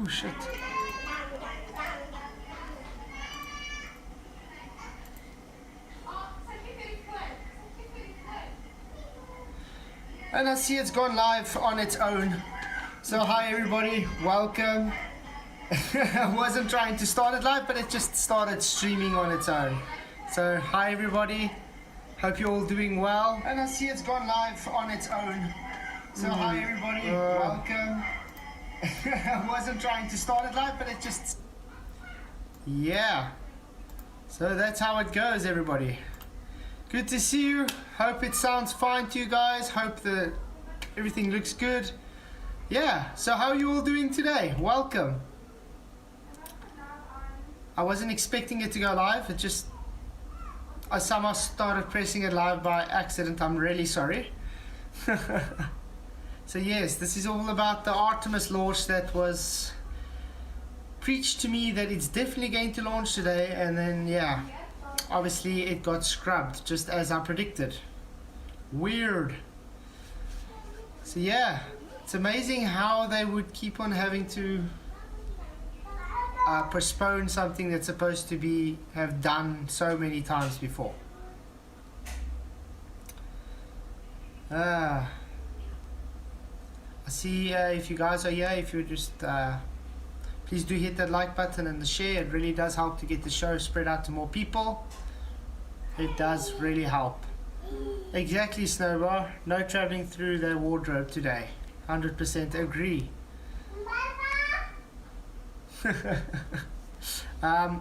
Oh shit. And I see it's gone live on its own. So hi everybody, welcome. I wasn't trying to start it live, but it just started streaming on its own. So hi everybody, hope you're all doing well. And I see it's gone live on its own. So hi everybody, welcome. I wasn't trying to start it live, but it just... Yeah. So that's how it goes, everybody. Good to see you. Hope it sounds fine to you guys. Hope that everything looks good. Yeah, so how are you all doing today? Welcome. I wasn't expecting it to go live. It just... I somehow started pressing it live by accident. I'm really sorry. So yes, this is all about the Artemis launch that was preached to me that it's definitely going to launch today, and then yeah, obviously it got scrubbed just as I predicted. Weird. So yeah, it's amazing how they would keep on having to postpone something that's supposed to have done so many times before. I see if you guys are here, if you just please do hit that like button and the share. It really does help to get the show spread out to more people. It does really help. Exactly, Snowbar. No traveling through the wardrobe today. 100% agree. I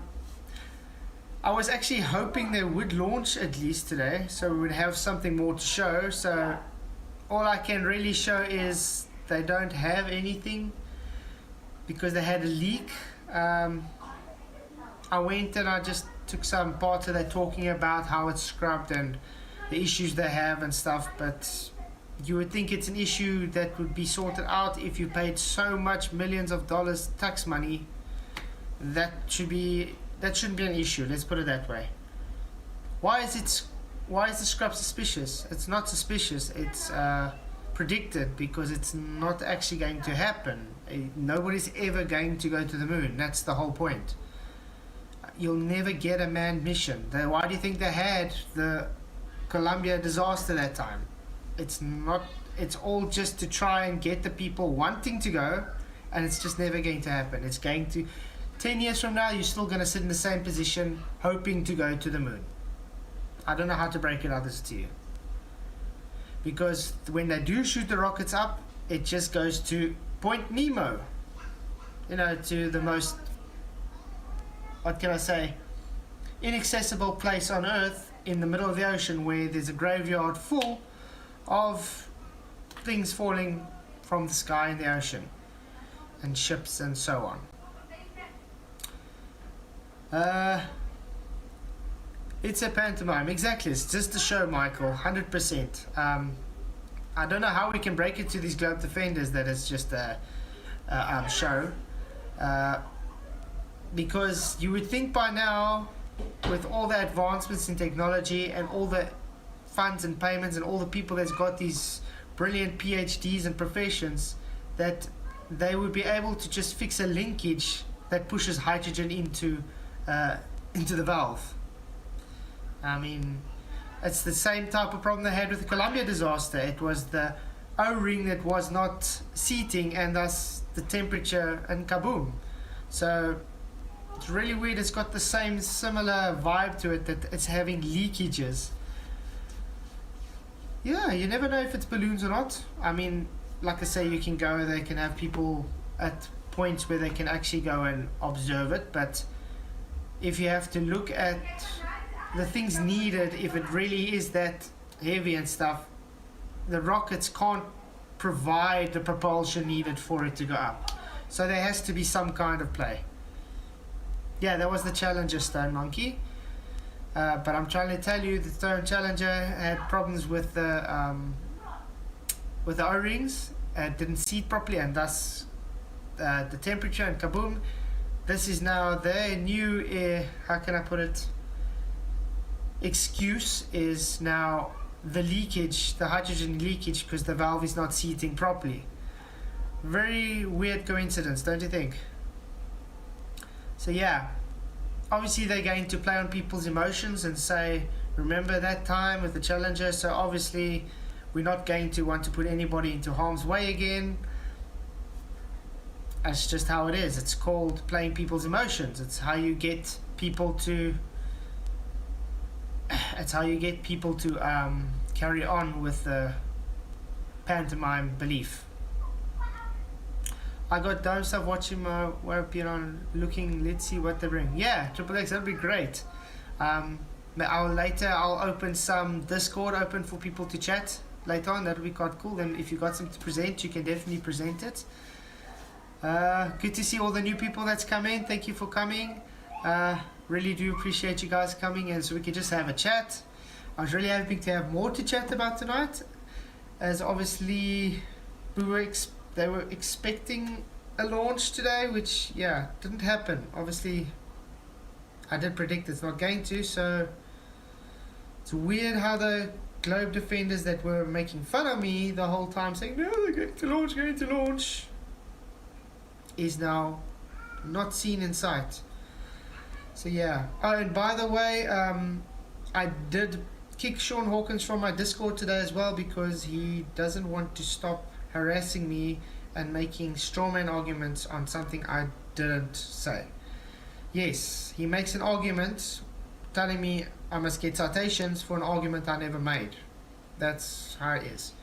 was actually hoping they would launch at least today, so we would have something more to show. So all I can really show is they don't have anything because they had a leak. I went and I just took some parts of that talking about how it's scrubbed and the issues they have and stuff, but you would think it's an issue that would be sorted out if you paid so much millions of dollars tax money. That shouldn't be an issue, let's put it that way. Why is the scrub suspicious? It's not suspicious, it's predicted, because it's not actually going to happen. Nobody's ever going to go to the moon. That's the whole point. You'll never get a manned mission. Why do you think they had the Columbia disaster that time? It's all just to try and get the people wanting to go, and it's just never going to happen. It's going to 10 years from now, you're still going to sit in the same position hoping to go to the moon. I don't know how to break it out this to you. Because when they do shoot the rockets up, it just goes to Point Nemo. You know, to the most, what can I say, inaccessible place on Earth in the middle of the ocean, where there's a graveyard full of things falling from the sky in the ocean. And ships and so on. It's a pantomime, exactly. It's just a show, Michael, 100%. I don't know how we can break it to these globe defenders that it's just a show. Because you would think by now, with all the advancements in technology and all the funds and payments and all the people that's got these brilliant PhDs and professions, that they would be able to just fix a linkage that pushes hydrogen into the valve. I mean, it's the same type of problem they had with the Columbia disaster. It was the O-ring that was not seating, and thus the temperature, and kaboom. So it's really weird. It's got the same similar vibe to it, that it's having leakages. Yeah, you never know if it's balloons or not. I mean, like I say, you can go, they can have people at points where they can actually go and observe it, but if you have to look at the things needed, if it really is that heavy and stuff, the rockets can't provide the propulsion needed for it to go up. So there has to be some kind of play. Yeah, that was the Challenger Stone Monkey. But I'm trying to tell you, the Stone Challenger had problems with the O-rings. Didn't seat properly, and thus the temperature, and kaboom. This is now their new, how can I put it, excuse is now the leakage, the hydrogen leakage, because the valve is not seating properly. Very weird coincidence, don't you think? So yeah, obviously they're going to play on people's emotions and say, remember that time with the Challenger? So obviously we're not going to want to put anybody into harm's way again. That's just how it is. It's called playing people's emotions. It's how you get people to carry on with the pantomime belief. I got dome stuff watching my web on looking. Let's see what they bring. Yeah, Triple X, that'd be great. I'll open some Discord open for people to chat later on. That'll be quite cool. And if you got something to present, you can definitely present it. Good to see all the new people that's come in. Thank you for coming. Really do appreciate you guys coming, and so we can just have a chat. I was really hoping to have more to chat about tonight, as obviously they were expecting a launch today, which didn't happen. Obviously I did predict it's not going to, so it's weird how the globe defenders that were making fun of me the whole time, saying no, they're going to launch, is now not seen in sight. So yeah. Oh, and by the way, I did kick Sean Hawkins from my Discord today as well, because he doesn't want to stop harassing me and making strawman arguments on something I didn't say. Yes, he makes an argument telling me I must get citations for an argument I never made. That's how it is.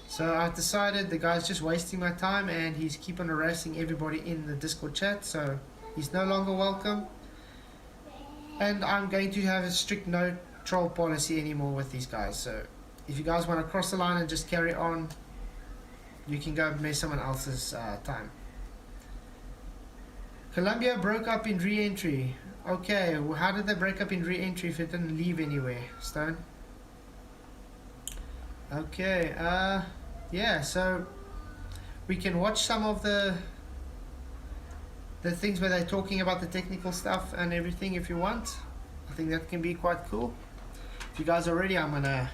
So I've decided the guy's just wasting my time, and he's keep on harassing everybody in the Discord chat, so he's no longer welcome. And I'm going to have a strict no troll policy anymore with these guys. So if you guys want to cross the line and just carry on, you can go mess someone else's time. Colombia broke up in re-entry. Okay, well, how did they break up in re-entry if it didn't leave anywhere, Stone? Okay, yeah, so we can watch some of the things where they're talking about the technical stuff and everything if you want. I think that can be quite cool. If you guys are ready, I'm gonna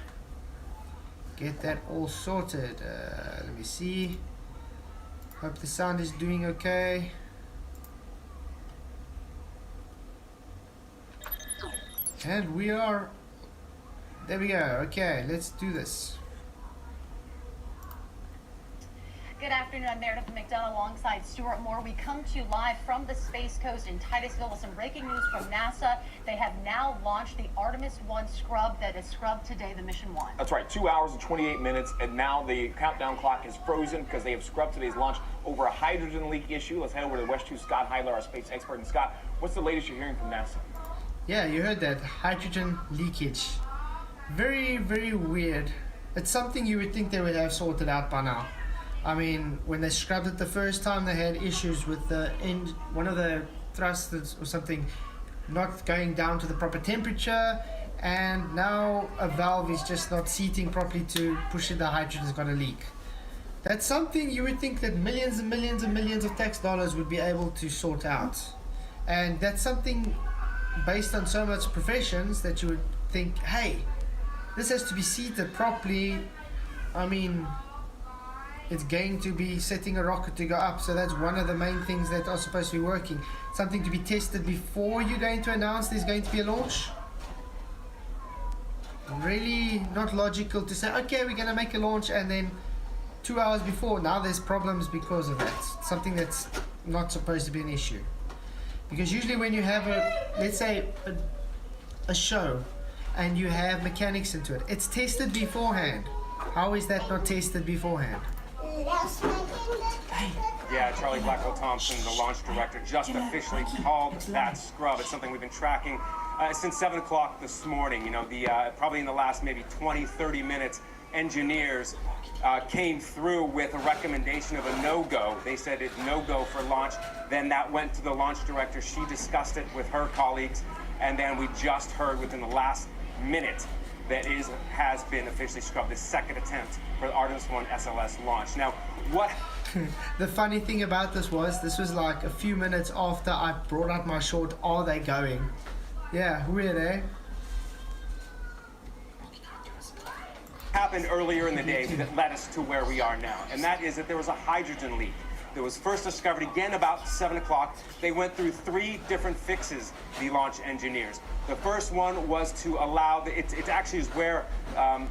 get that all sorted. Let me see. Hope the sound is doing okay. And we are, there we go. Okay, let's do this. Good afternoon, I'm Meredith McDonough alongside Stuart Moore. We come to you live from the Space Coast in Titusville with some breaking news from NASA. They have now launched the Artemis 1 scrub that is scrubbed today, the Mission 1. That's right, 2 hours and 28 minutes, and now the countdown clock is frozen because they have scrubbed today's launch over a hydrogen leak issue. Let's head over to the West 2, Scott Heidler, our space expert. And Scott, what's the latest you're hearing from NASA? Yeah, you heard that. Hydrogen leakage. Very, very weird. It's something you would think they would have sorted out by now. I mean, when they scrubbed it the first time, they had issues with the end, one of the thrusters or something not going down to the proper temperature, and now a valve is just not seating properly to push it. The hydrogen's got a leak. That's something you would think that millions and millions and millions of tax dollars would be able to sort out. And that's something based on so much professions that you would think, hey, this has to be seated properly. I mean, it's going to be setting a rocket to go up, so that's one of the main things that are supposed to be working. Something to be tested before you're going to announce there's going to be a launch. Really not logical to say, okay, we're going to make a launch, and then 2 hours before, now there's problems because of that. Something that's not supposed to be an issue. Because usually when you have let's say a show and you have mechanics into it, it's tested beforehand. How is that not tested beforehand? Yeah, Charlie Blackwell Thompson, the launch director, just officially called that scrub. It's something we've been tracking since 7 o'clock this morning. You know, probably in the last maybe 20, 30 minutes, engineers came through with a recommendation of a no-go. They said it's no-go for launch. Then that went to the launch director. She discussed it with her colleagues. And then we just heard within the last minute that has been officially scrubbed, the second attempt for the Artemis 1 SLS launch. Now, what... The funny thing about this was like a few minutes after I brought out my short, are they going? Yeah, weird, eh? happened earlier in the day that led us to where we are now, and that is that there was a hydrogen leak that was first discovered again about 7 o'clock. They went through 3 different fixes, the launch engineers. The first one was to allow, it actually is where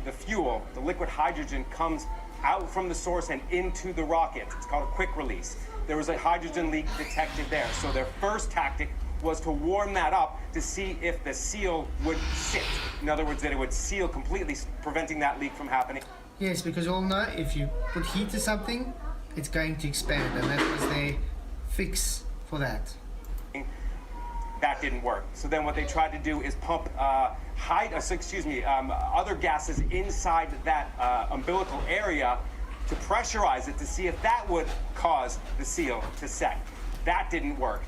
the fuel, the liquid hydrogen, comes out from the source and into the rocket. It's called a quick release. There was a hydrogen leak detected there. So their first tactic was to warm that up to see if the seal would sit. In other words, that it would seal completely, preventing that leak from happening. Yes, because you all know if you put heat to something, it's going to expand, and that was their fix for that. That didn't work. So then what they tried to do is pump other gases inside that umbilical area to pressurize it to see if that would cause the seal to set. That didn't work.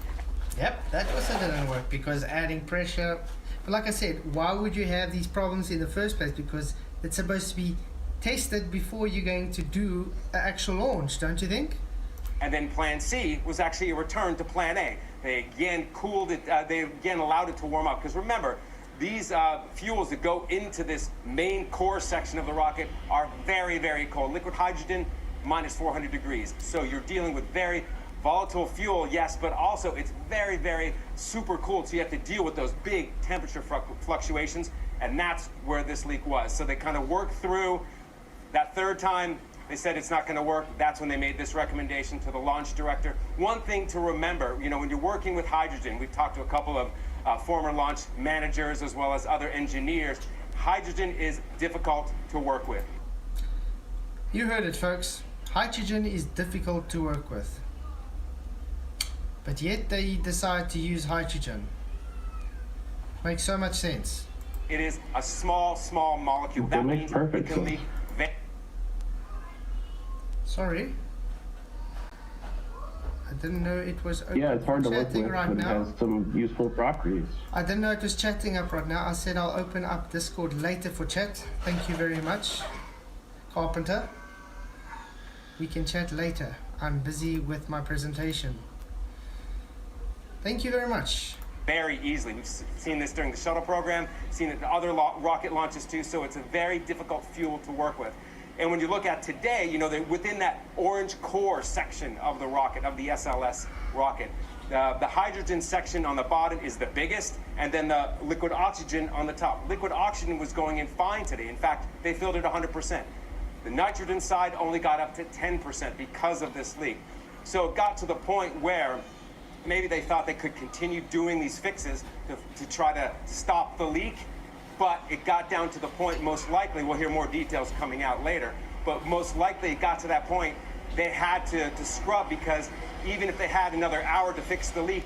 Yep, that also didn't work because adding pressure. But like I said, why would you have these problems in the first place? Because it's supposed to be tested before you're going to do an actual launch, don't you think? And then plan C was actually a return to plan A. They again cooled it, they again allowed it to warm up. Because remember, these fuels that go into this main core section of the rocket are very, very cold. Liquid hydrogen, minus 400 degrees. So you're dealing with very volatile fuel, yes, but also it's very, very super cold. So you have to deal with those big temperature fluctuations. And that's where this leak was. So they kind of worked through that third time. They said it's not going to work. That's when they made this recommendation to the launch director. One thing to remember, when you're working with hydrogen, we've talked to a couple of former launch managers as well as other engineers. Hydrogen is difficult to work with. You heard it, folks. Hydrogen is difficult to work with. But yet they decide to use hydrogen. Makes so much sense. It is a small, small molecule. That makes perfect sense. Leak. Sorry. I didn't know it was open. Yeah, it's hard to work with, right but it now. has some useful properties. I didn't know it was chatting up right now. I said I'll open up Discord later for chat. Thank you very much, Carpenter. We can chat later. I'm busy with my presentation. Thank you very much. Very easily. We've seen this during the shuttle program, seen it in other rocket launches too, so it's a very difficult fuel to work with. And when you look at today, within that orange core section of the rocket, of the SLS rocket, the hydrogen section on the bottom is the biggest, and then the liquid oxygen on the top. Liquid oxygen was going in fine today. In fact, they filled it 100%. The nitrogen side only got up to 10% because of this leak. So it got to the point where maybe they thought they could continue doing these fixes to try to stop the leak. But it got down to the point, most likely, we'll hear more details coming out later, but most likely it got to that point, they had to scrub, because even if they had another hour to fix the leak,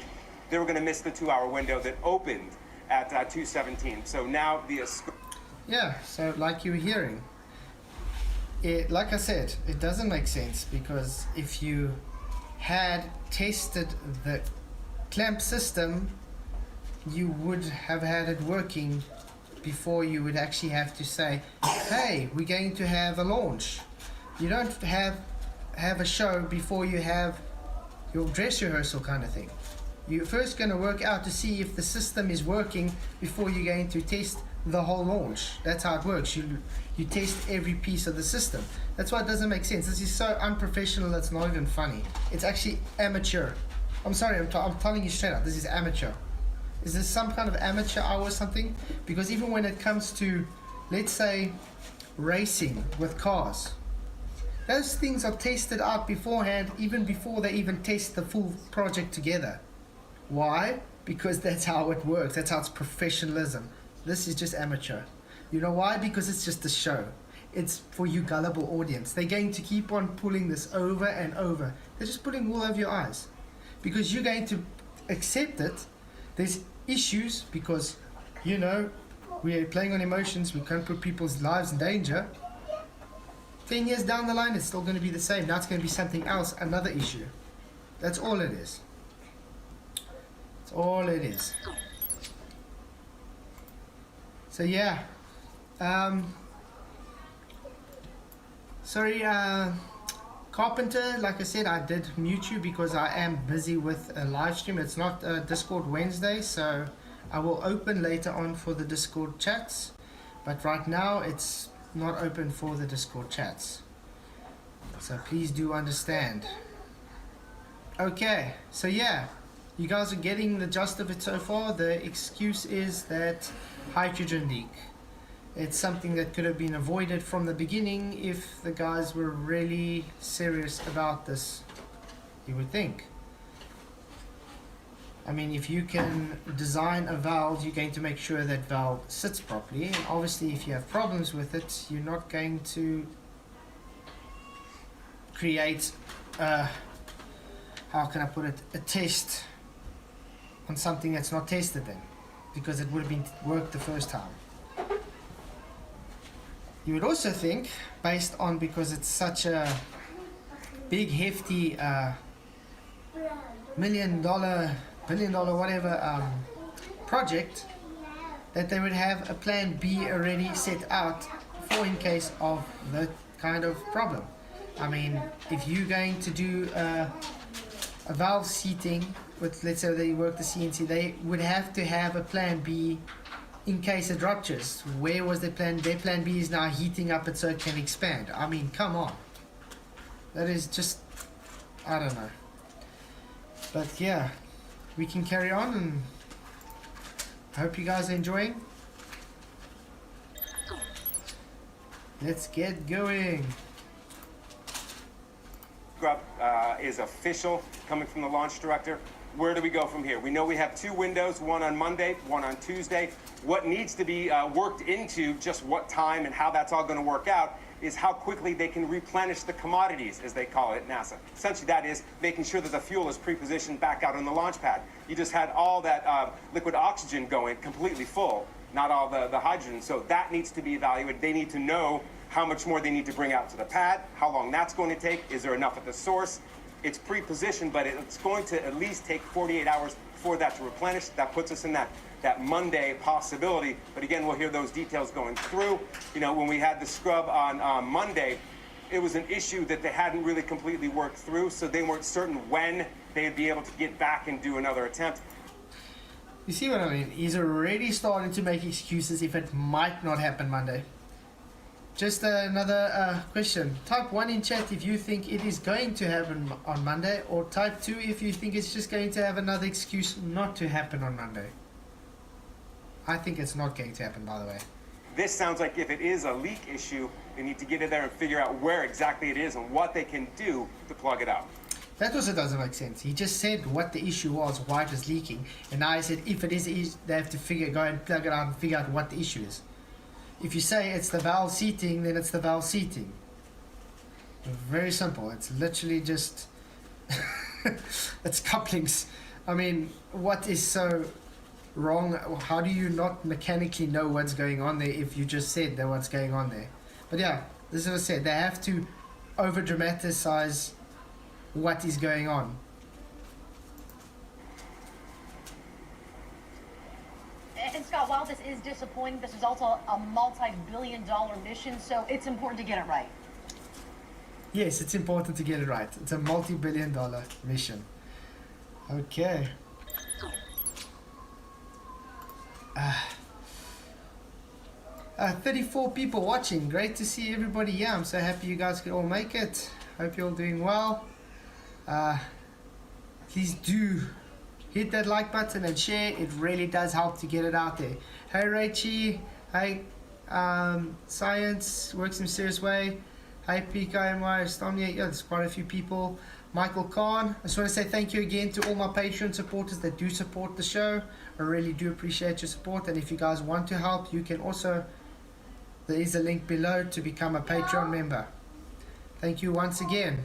they were going to miss the 2-hour window that opened at 2:17. So now Yeah, so like you were hearing, like I said, it doesn't make sense, because if you had tested the clamp system, you would have had it working before you would actually have to say, hey, we're going to have a launch. You don't have a show before you have your dress rehearsal kind of thing. You're first going to work out to see if the system is working before you're going to test the whole launch. That's how it works. You test every piece of the system. That's why it doesn't make sense. This is so unprofessional, it's not even funny. It's actually amateur. I'm sorry, I'm telling you straight up, this is amateur. Is this some kind of amateur hour or something? Because even when it comes to, let's say, racing with cars, those things are tested out beforehand, even before they even test the full project together. Why? Because that's how it works. That's how it's professionalism. This is just amateur. You know why? Because it's just a show. It's for you gullible audience. They're going to keep on pulling this over and over. They're just putting wool over your eyes. Because you're going to accept it. There's issues because, we're playing on emotions. We can't put people's lives in danger. 10 years down the line, it's still going to be the same. Now it's going to be something else, another issue. That's all it is. That's all it is. So yeah. Sorry, Carpenter, like I said, I did mute you because I am busy with a live stream. It's not Discord Wednesday, so I will open later on for the Discord chats. But right now, it's not open for the Discord chats. So please do understand. Okay, so yeah, you guys are getting the gist of it so far. The excuse is that hydrogen leak. It's something that could have been avoided from the beginning if the guys were really serious about this, you would think. I mean, if you can design a valve, you're going to make sure that valve sits properly. And obviously, if you have problems with it, you're not going to create, how can I put it, a test on something that's not tested then, because it would have been worked the first time. You would also think, based on, because it's such a big, hefty, $1 billion whatever project, that they would have a plan B already set out for in case of that kind of problem. I mean, if you're going to do a valve seating with, let's say they work the CNC, they would have to have a plan B in case it ruptures. Where was their plan? Their plan B is now heating up it so it can expand. I mean, come on. That is just, I don't know. But yeah, we can carry on, and I hope you guys are enjoying. Let's get going. Scrub is official, coming from the launch director. Where do we go from here? We know we have 2 windows, one on Monday, one on Tuesday. What needs to be worked into, just what time and how that's all going to work out, is how quickly they can replenish the commodities, as they call it at NASA. Essentially, that is making sure that the fuel is pre-positioned back out on the launch pad. You just had all that liquid oxygen going completely full, not all the hydrogen. So that needs to be evaluated. They need to know how much more they need to bring out to the pad, how long that's going to take, is there enough at the source. It's pre-positioned, but it's going to at least take 48 hours for that to replenish. That puts us in that Monday possibility. But again, we'll hear those details going through. You know, when we had the scrub on Monday, it was an issue that they hadn't really completely worked through, so they weren't certain when they'd be able to get back and do another attempt. You see what I mean? He's already starting to make excuses if it might not happen Monday. Just another question. Type 1 in chat if you think it is going to happen on Monday, or type 2 if you think it's just going to have another excuse not to happen on Monday. I think it's not going to happen, by the way. This sounds like if it is a leak issue, they need to get in there and figure out where exactly it is and what they can do to plug it out. That also doesn't make sense. He just said what the issue was, why it was leaking, and now I said if it is, they have to go and plug it out and figure out what the issue is. If you say it's the valve seating, then it's the valve seating. Very simple. It's literally just it's couplings. I mean, what is so wrong? How do you not mechanically know what's going on there if you just said that what's going on there? But yeah, this is what I said. They have to over dramatize what is going on. And Scott, while this is disappointing, this is also a multi-billion-dollar mission, so it's important to get it right. Yes, it's important to get it right. It's a multi-billion-dollar mission. Okay. 34 people watching. Great to see everybody here. I'm so happy you guys could all make it. Hope you're all doing well. Please do hit that like button and share. It really does help to get it out there. Hey Rachie. Hey Science Works in a Serious Way. Hey Pico and Stomia. Yeah, there's quite a few people. Michael Khan. I just want to say thank you again to all my Patreon supporters that do support the show. I really do appreciate your support, and if you guys want to help, you can also, there is a link below to become a Patreon member. Thank you once again.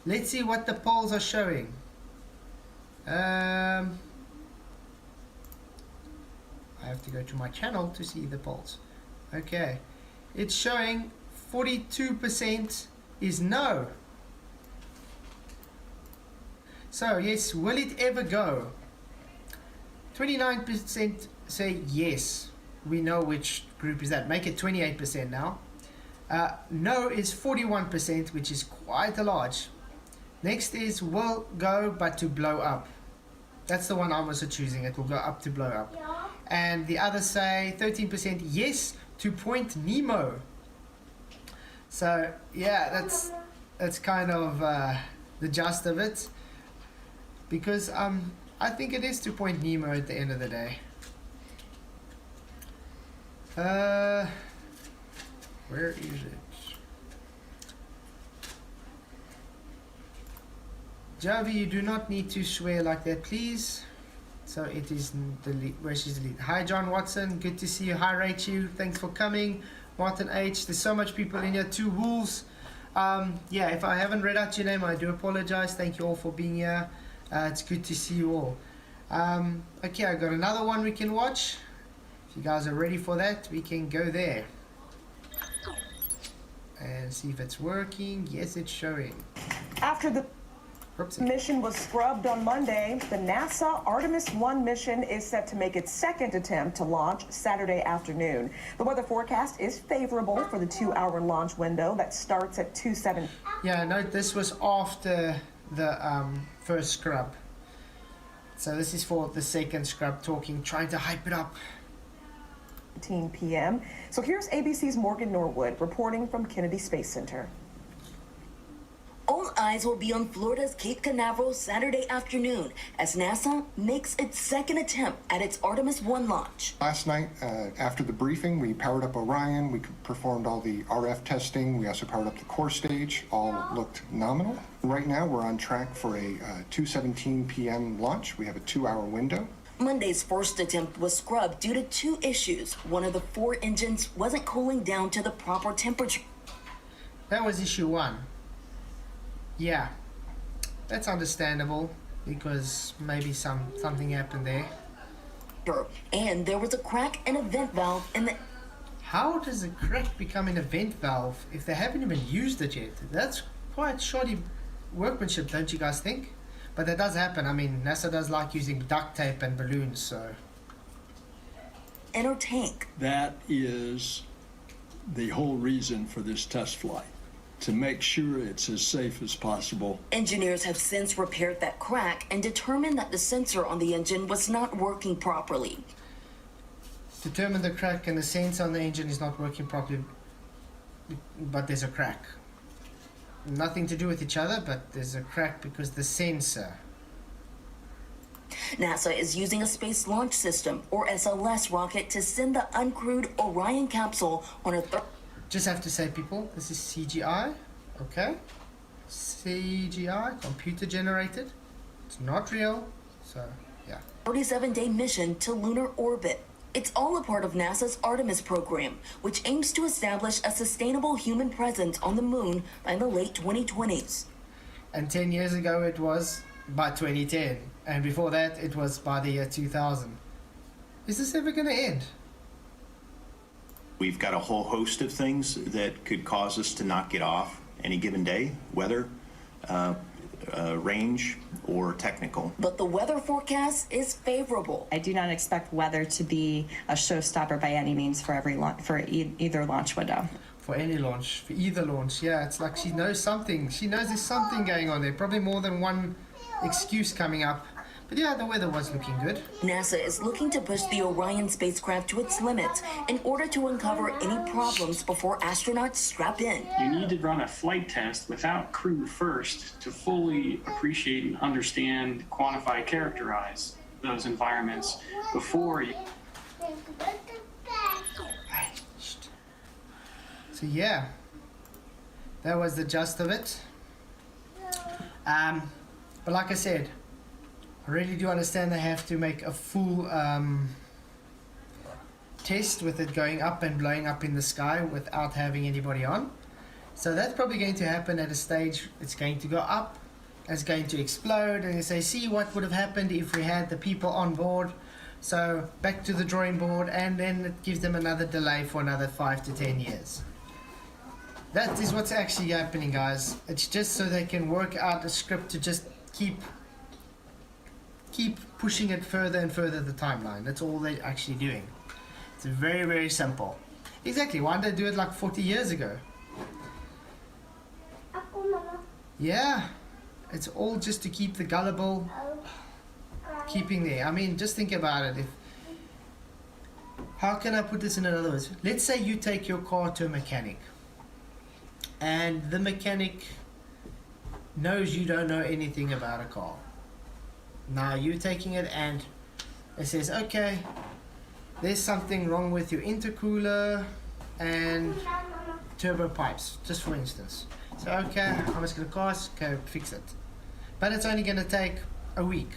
Let's see what the polls are showing. I have to go to my channel to see the polls. Okay, it's showing 42% is no. So yes, will it ever go? 29% say yes. We know which group is that. Make it 28% now. No is 41%, which is quite a large. Next is will go but to blow up. That's the one I'm also choosing. It will go up to blow up. And the others say 13% yes to point Nemo. So yeah, That's kind of the gist of it. Because I think it is to point Nemo at the end of the day. Where is it? Javi, you do not need to swear like that, please. So it is delete. Where she's delete. Hi, John Watson. Good to see you. Hi, Rachel. Thanks for coming. Martin H. There's so much people in here. 2 wolves. Yeah, if I haven't read out your name, I do apologize. Thank you all for being here. It's good to see you all. Okay, I got another one we can watch. If you guys are ready for that, we can go there and see if it's working. Yes, it's showing. After the mission was scrubbed on Monday, the NASA Artemis 1 mission is set to make its second attempt to launch Saturday afternoon. The weather forecast is favorable for the 2-hour launch window that starts at 2:17. Yeah, note this was after the first scrub. So this is for the second scrub, trying to hype it up. p.m. So here's ABC's Morgan Norwood reporting from Kennedy Space Center. All eyes will be on Florida's Cape Canaveral Saturday afternoon as NASA makes its second attempt at its Artemis 1 launch. Last night, after the briefing, we powered up Orion. We performed all the RF testing. We also powered up the core stage. All looked nominal. Right now, we're on track for a 2:17 p.m. launch. We have a 2-hour window. Monday's first attempt was scrubbed due to 2 issues. One of the 4 engines wasn't cooling down to the proper temperature. That was issue 1. Yeah, that's understandable because maybe something happened there. And there was a crack in a vent valve in the... How does a crack become an vent valve if they haven't even used it yet? That's quite shoddy workmanship, don't you guys think? But that does happen. I mean, NASA does like using duct tape and balloons, so... inner tank. That is the whole reason for this test flight, to make sure it's as safe as possible. Engineers have since repaired that crack and determined that the sensor on the engine was not working properly. Determine the crack and the sensor on the engine is not working properly, but there's a crack. Nothing to do with each other, but there's a crack because the sensor. NASA is using a Space Launch System, or SLS, rocket to send the uncrewed Orion capsule on a Just have to say, people, this is CGI, okay? CGI, computer generated. It's not real, so yeah. 37-day mission to lunar orbit. It's all a part of NASA's Artemis program, which aims to establish a sustainable human presence on the moon by the late 2020s. And 10 years ago it was by 2010, and before that it was by the year 2000. Is this ever going to end? We've got a whole host of things that could cause us to not get off any given day, weather, range, or technical. But the weather forecast is favorable. I do not expect weather to be a showstopper by any means for either launch window. For any launch, for either launch, yeah. It's like she knows something. She knows there's something going on there. Probably more than one excuse coming up. But yeah, the weather was looking good. NASA is looking to push the Orion spacecraft to its limits in order to uncover any problems before astronauts strap in. You need to run a flight test without crew first to fully appreciate and understand, quantify, characterize those environments before you... So yeah, that was the gist of it. But like I said, I really do understand they have to make a full test with it going up and blowing up in the sky without having anybody on. So that's probably going to happen at a stage. It's going to go up, it's going to explode, and you say, see what would have happened if we had the people on board. So back to the drawing board, and then it gives them another delay for another 5 to 10 years. That is what's actually happening, guys. It's just so they can work out a script to just keep pushing it further and further the timeline. That's all they're actually doing. It's very, very simple. Exactly. Why did they do it like 40 years ago? Yeah. It's all just to keep the gullible keeping there. I mean, just think about it. How can I put this in other words? Let's say you take your car to a mechanic, and the mechanic knows you don't know anything about a car. Now you're taking it and it says, okay, there's something wrong with your intercooler and turbo pipes, just for instance. So okay, how much gonna cost? Okay, fix it. But it's only gonna take a week.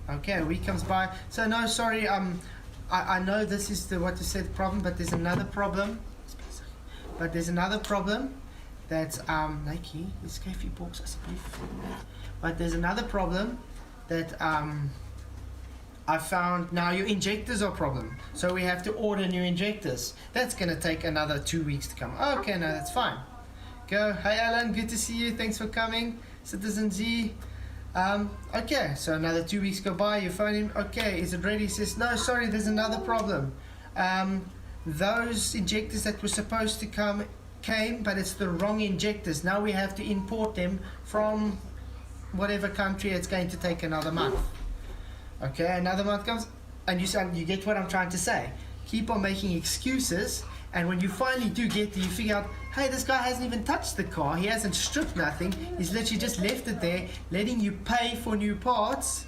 Okay, a week comes by. So no, sorry, I know this is what you said problem, but there's another problem. But there's another problem that Nike is Kafie box asseblief. But there's another problem that I found. Now your injectors are a problem, so we have to order new injectors. That's gonna take another 2 weeks to come. Okay, no, that's fine. Go. Hey Alan, good to see you. Thanks for coming. Citizen Z. Okay, so another 2 weeks go by. You phone him. Okay, is it ready? He says, no, sorry, there's another problem. Those injectors that were supposed to came, but it's the wrong injectors. Now we have to import them from whatever country. It's going to take another month. Okay, another month comes, and you get what I'm trying to say. Keep on making excuses, and when you finally do get there, you figure out, hey, this guy hasn't even touched the car. He hasn't stripped nothing. He's literally just left it there, letting you pay for new parts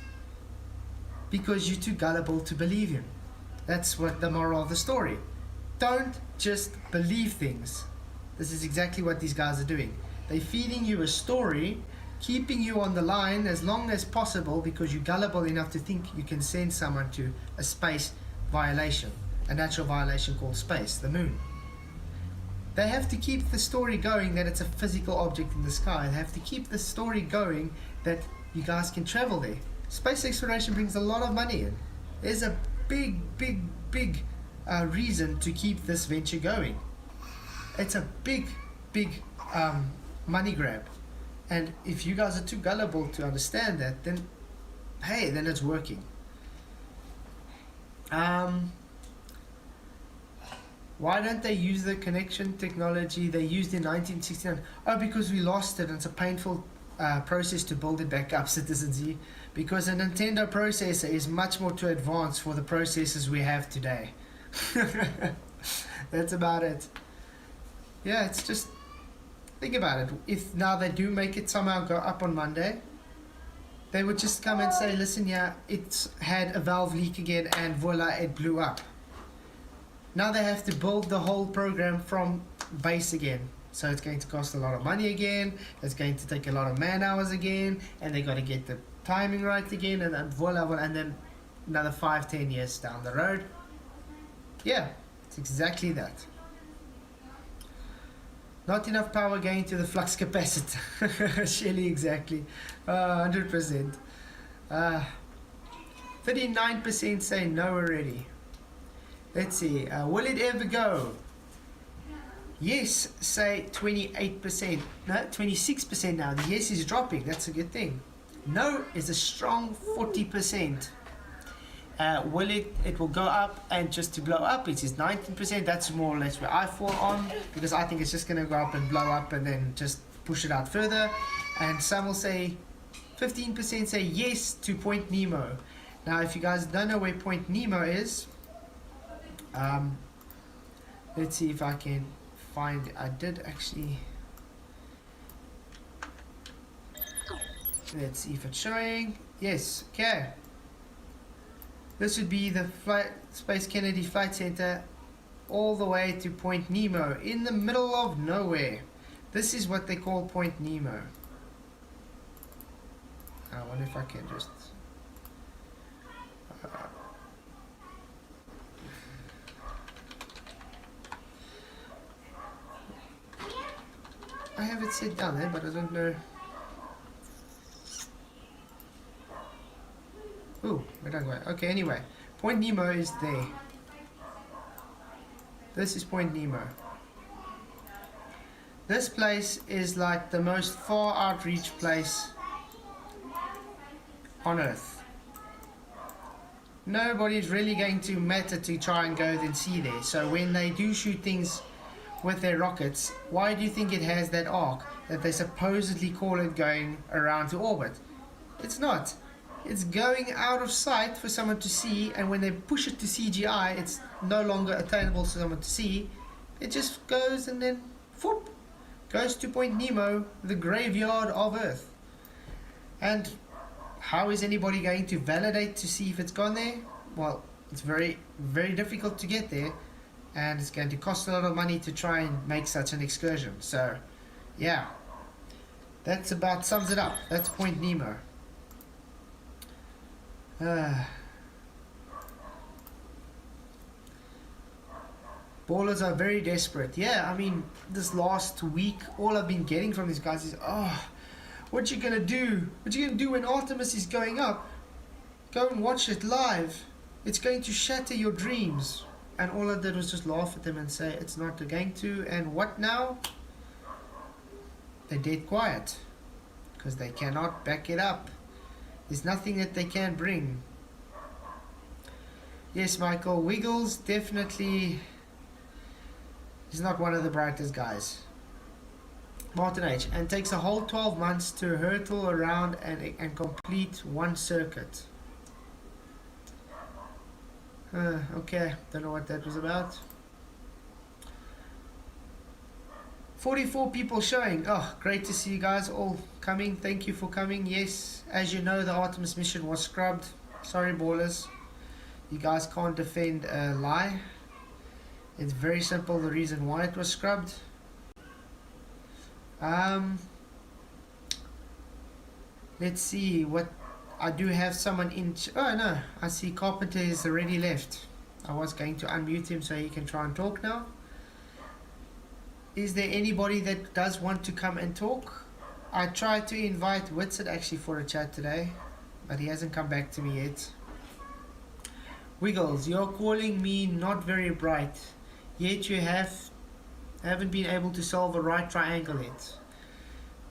because you're too gullible to believe him. That's what the moral of the story. Don't just believe things. This is exactly what these guys are doing. They're feeding you a story, keeping you on the line as long as possible because you're gullible enough to think you can send someone to a space violation, a natural violation called space, the moon. They have to keep the story going that it's a physical object in the sky. They have to keep the story going that you guys can travel there. Space exploration brings a lot of money in. There's a big reason to keep this venture going. It's a big money grab. And if you guys are too gullible to understand that, then hey, then it's working. Why don't they use the connection technology they used in 1969? Oh, because we lost it and it's a painful process to build it back up, Citizen Z. Because a Nintendo processor is much more too advanced for the processors we have today. That's about it. Yeah, it's just, think about it. If now they do make it somehow go up on Monday, they would just come and say, listen, yeah, it's had a valve leak again and voila, it blew up. Now they have to build the whole program from base again. So it's going to cost a lot of money again, it's going to take a lot of man hours again, and they got to get the timing right again, and then voila, and then another 5-10 years down the road. Yeah, it's exactly that. Not enough power going to the flux capacitor. Shelly, exactly. 100%. 39% say no already. Let's see. Will it ever go? Yes, say 28%. No, 26% now. The yes is dropping. That's a good thing. No is a strong 40%. Will it will go up, and just to blow up, it is 19%. That's more or less where I fall on, because I think it's just going to go up and blow up and then just push it out further. And some will say 15% say yes to Point Nemo. Now, if you guys don't know where Point Nemo is, let's see if I can find. I did actually. Let's see if it's showing. Yes, okay. This would be the Space Kennedy Flight Center all the way to Point Nemo in the middle of nowhere. This is what they call Point Nemo. I wonder if I can just... I have it set down there, but I don't know... Ooh, where did I go? Okay, anyway. Point Nemo is there. This is Point Nemo. This place is like the most far outreach place on Earth. Nobody's really going to matter to try and go and see there. So when they do shoot things with their rockets, why do you think it has that arc that they supposedly call it going around to orbit? It's not. It's going out of sight for someone to see, and when they push it to CGI, it's no longer attainable for someone to see. It just goes and then whoop, goes to Point Nemo, the graveyard of Earth. And how is anybody going to validate to see if it's gone there? Well, it's very, very difficult to get there, and it's going to cost a lot of money to try and make such an excursion. So, yeah, that's about sums it up. That's Point Nemo. Ballers are very desperate. Yeah, I mean, this last week, all I've been getting from these guys is, oh, what you gonna do? What you gonna do when Artemis is going up? Go and watch it live. It's going to shatter your dreams. And all I did was just laugh at them and say, it's not going to. And what now? They're dead quiet. Because they cannot back it up. There's nothing that they can bring. Yes, Michael, Wiggles definitely is not one of the brightest guys. Martin H. And takes a whole 12 months to hurtle around and complete one circuit. Okay, don't know what that was about. 44 people showing. Oh, great to see you guys all coming. Thank you for coming. Yes, as you know, the Artemis mission was scrubbed. Sorry, ballers. You guys can't defend a lie. It's very simple, the reason why it was scrubbed. Let's see what I do have someone in. Oh no, I see Carpenter is already left. I was going to unmute him so he can try and talk now. Is there anybody that does want to come and talk? I tried to invite Whitsett actually for a chat today, but he hasn't come back to me yet. Wiggles, you're calling me not very bright, yet you haven't been able to solve a right triangle yet.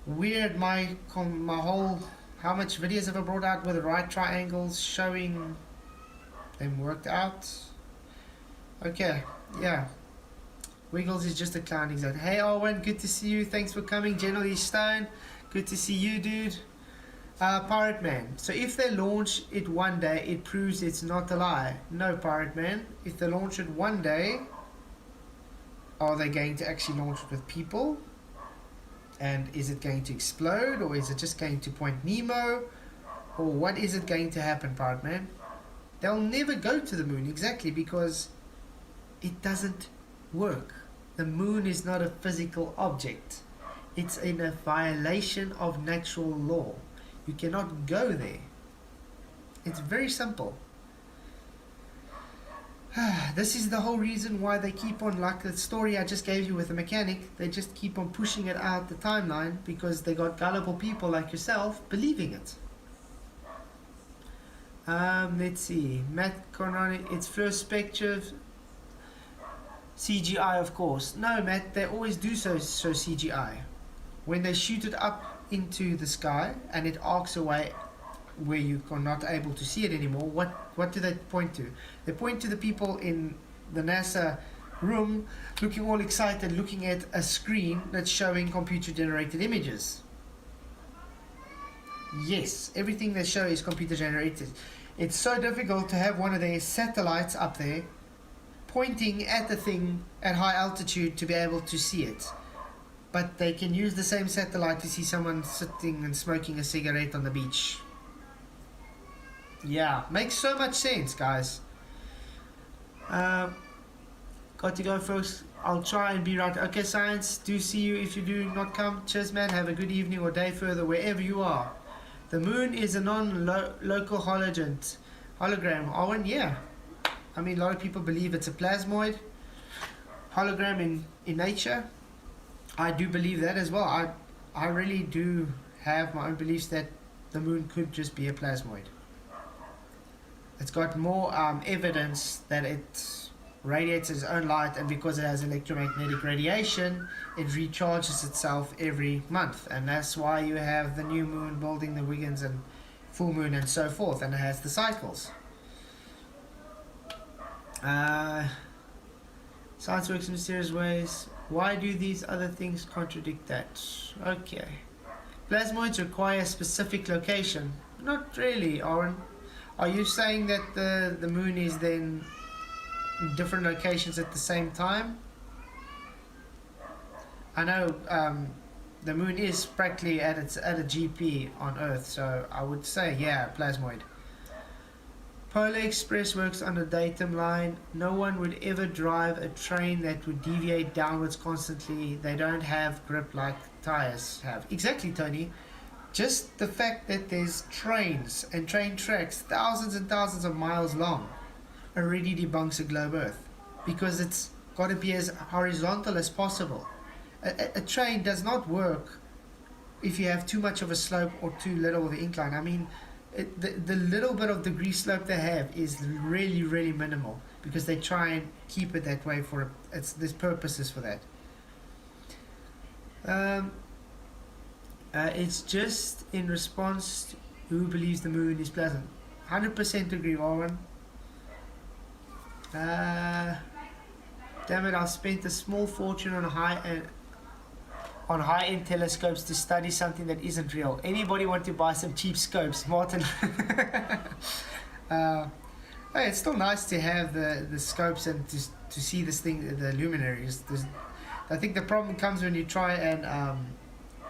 Weird, my whole, how much videos have I brought out with the right triangles showing them worked out? Okay, yeah. Wiggles is just a clown, exactly. Hey Owen, good to see you. Thanks for coming. Generally Stone, good to see you, dude. Pirate Man. So if they launch it one day, it proves it's not a lie. No, Pirate Man. If they launch it one day, are they going to actually launch it with people? And is it going to explode, or is it just going to Point Nemo, or what is it going to happen, Pirate Man? They'll never go to the moon, exactly, because it doesn't work. The moon is not a physical object. It's in a violation of natural law. You cannot go there. It's very simple. This is the whole reason why they keep on, like the story I just gave you with the mechanic, they just keep on pushing it out the timeline because they got gullible people like yourself believing it. Let's see. Matt Conrad, it's first perspective. CGI, of course. No, Matt, they always do so CGI. When they shoot it up into the sky and it arcs away where you are not able to see it anymore, what do they point to? They point to the people in the NASA room looking all excited, looking at a screen that's showing computer generated images. Yes, everything they show is computer generated. It's so difficult to have one of their satellites up there pointing at the thing at high altitude to be able to see it. But they can use the same satellite to see someone sitting and smoking a cigarette on the beach. Yeah, makes so much sense, guys. Got to go first. I'll try and be right. Okay, Science, do see you if you do not come. Cheers, man. Have a good evening or day further wherever you are. The moon is a non-local hologram. Owen, yeah. I mean, a lot of people believe it's a plasmoid hologram in nature. I do believe that as well. I really do have my own beliefs that the moon could just be a plasmoid. It's got more evidence that it radiates its own light, and because it has electromagnetic radiation, it recharges itself every month, and that's why you have the new moon building the Wiggins and full moon and so forth, and it has the cycles. Science works in mysterious ways. Why do these other things contradict that? Okay. Plasmoids require a specific location. Not really, Oren. Are you saying that the moon is then in different locations at the same time? I know the moon is practically at a GP on Earth, so I would say, yeah, plasmoid. Polar Express works on a datum line. No one would ever drive a train that would deviate downwards constantly. They don't have grip like tires have. Exactly, Tony. Just the fact that there's trains and train tracks thousands and thousands of miles long already debunks a globe Earth, because it's got to be as horizontal as possible. A train does not work if you have too much of a slope or too little of an incline. I mean, the little bit of degree slope they have is really, really minimal, because they try and keep it that way for there's purposes for that. It's just in response to who believes the moon is pleasant. 100% agree, Warren. Damn it, I've spent a small fortune on high-end telescopes to study something that isn't real. Anybody want to buy some cheap scopes, Martin? Hey, it's still nice to have the scopes and to see this thing, the luminaries. I think the problem comes when you try and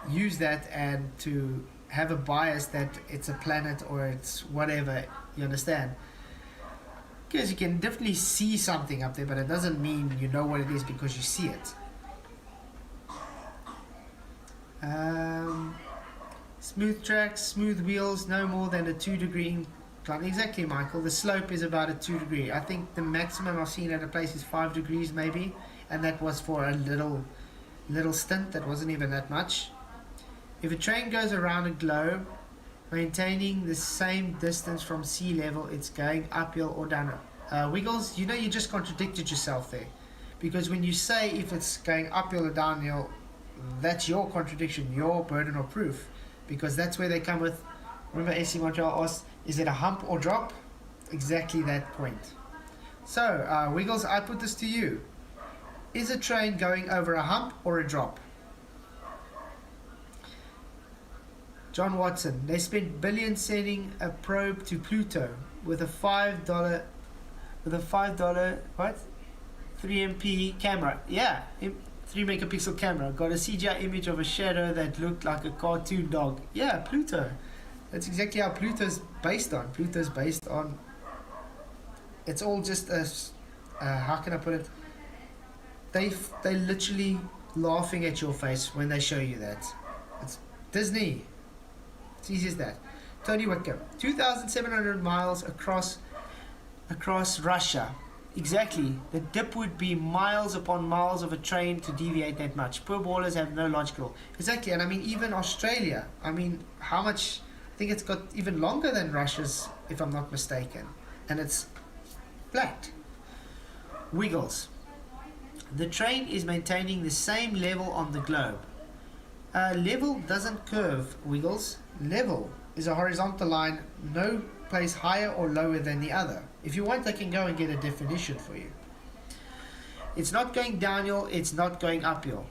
use that and to have a bias that it's a planet or it's whatever, you understand? Because you can definitely see something up there, but it doesn't mean you know what it is because you see it. Smooth tracks, smooth wheels, no more than a 2-degree incline. Exactly, Michael. The slope is about a 2 degree. I think the maximum I've seen at a place is 5 degrees maybe, and that was for a little stint. That wasn't even that much. If a train goes around a globe, maintaining the same distance from sea level, it's going uphill or down. Wiggles, you know you just contradicted yourself there, because when you say if it's going uphill or downhill, that's your contradiction, your burden of proof, because that's where they come with. Remember, SC Montreal asked, is it a hump or drop? Exactly that point. So, Wiggles, I put this to you. Is a train going over a hump or a drop? John Watson, they spent billions sending a probe to Pluto with a $5 what? 3MP camera. Yeah, 3 megapixel camera. Got a CGI image of a shadow that looked like a cartoon dog. Yeah, Pluto. That's exactly how Pluto's based on. Pluto's based on. It's all just a. How can I put it? They literally laughing at your face when they show you that. It's Disney. It's easy as that. Tony Whitcomb, 2,700 miles across Russia. Exactly. The dip would be miles upon miles of a train to deviate that much. Poor ballers have no logical. Exactly. And I mean, even Australia. I mean, how much? I think it's got even longer than Russia's, if I'm not mistaken. And it's flat. Wiggles. The train is maintaining the same level on the globe. Level doesn't curve, Wiggles. Level is a horizontal line, no place higher or lower than the other. If you want, I can go and get a definition for you. It's not going downhill, it's not going uphill.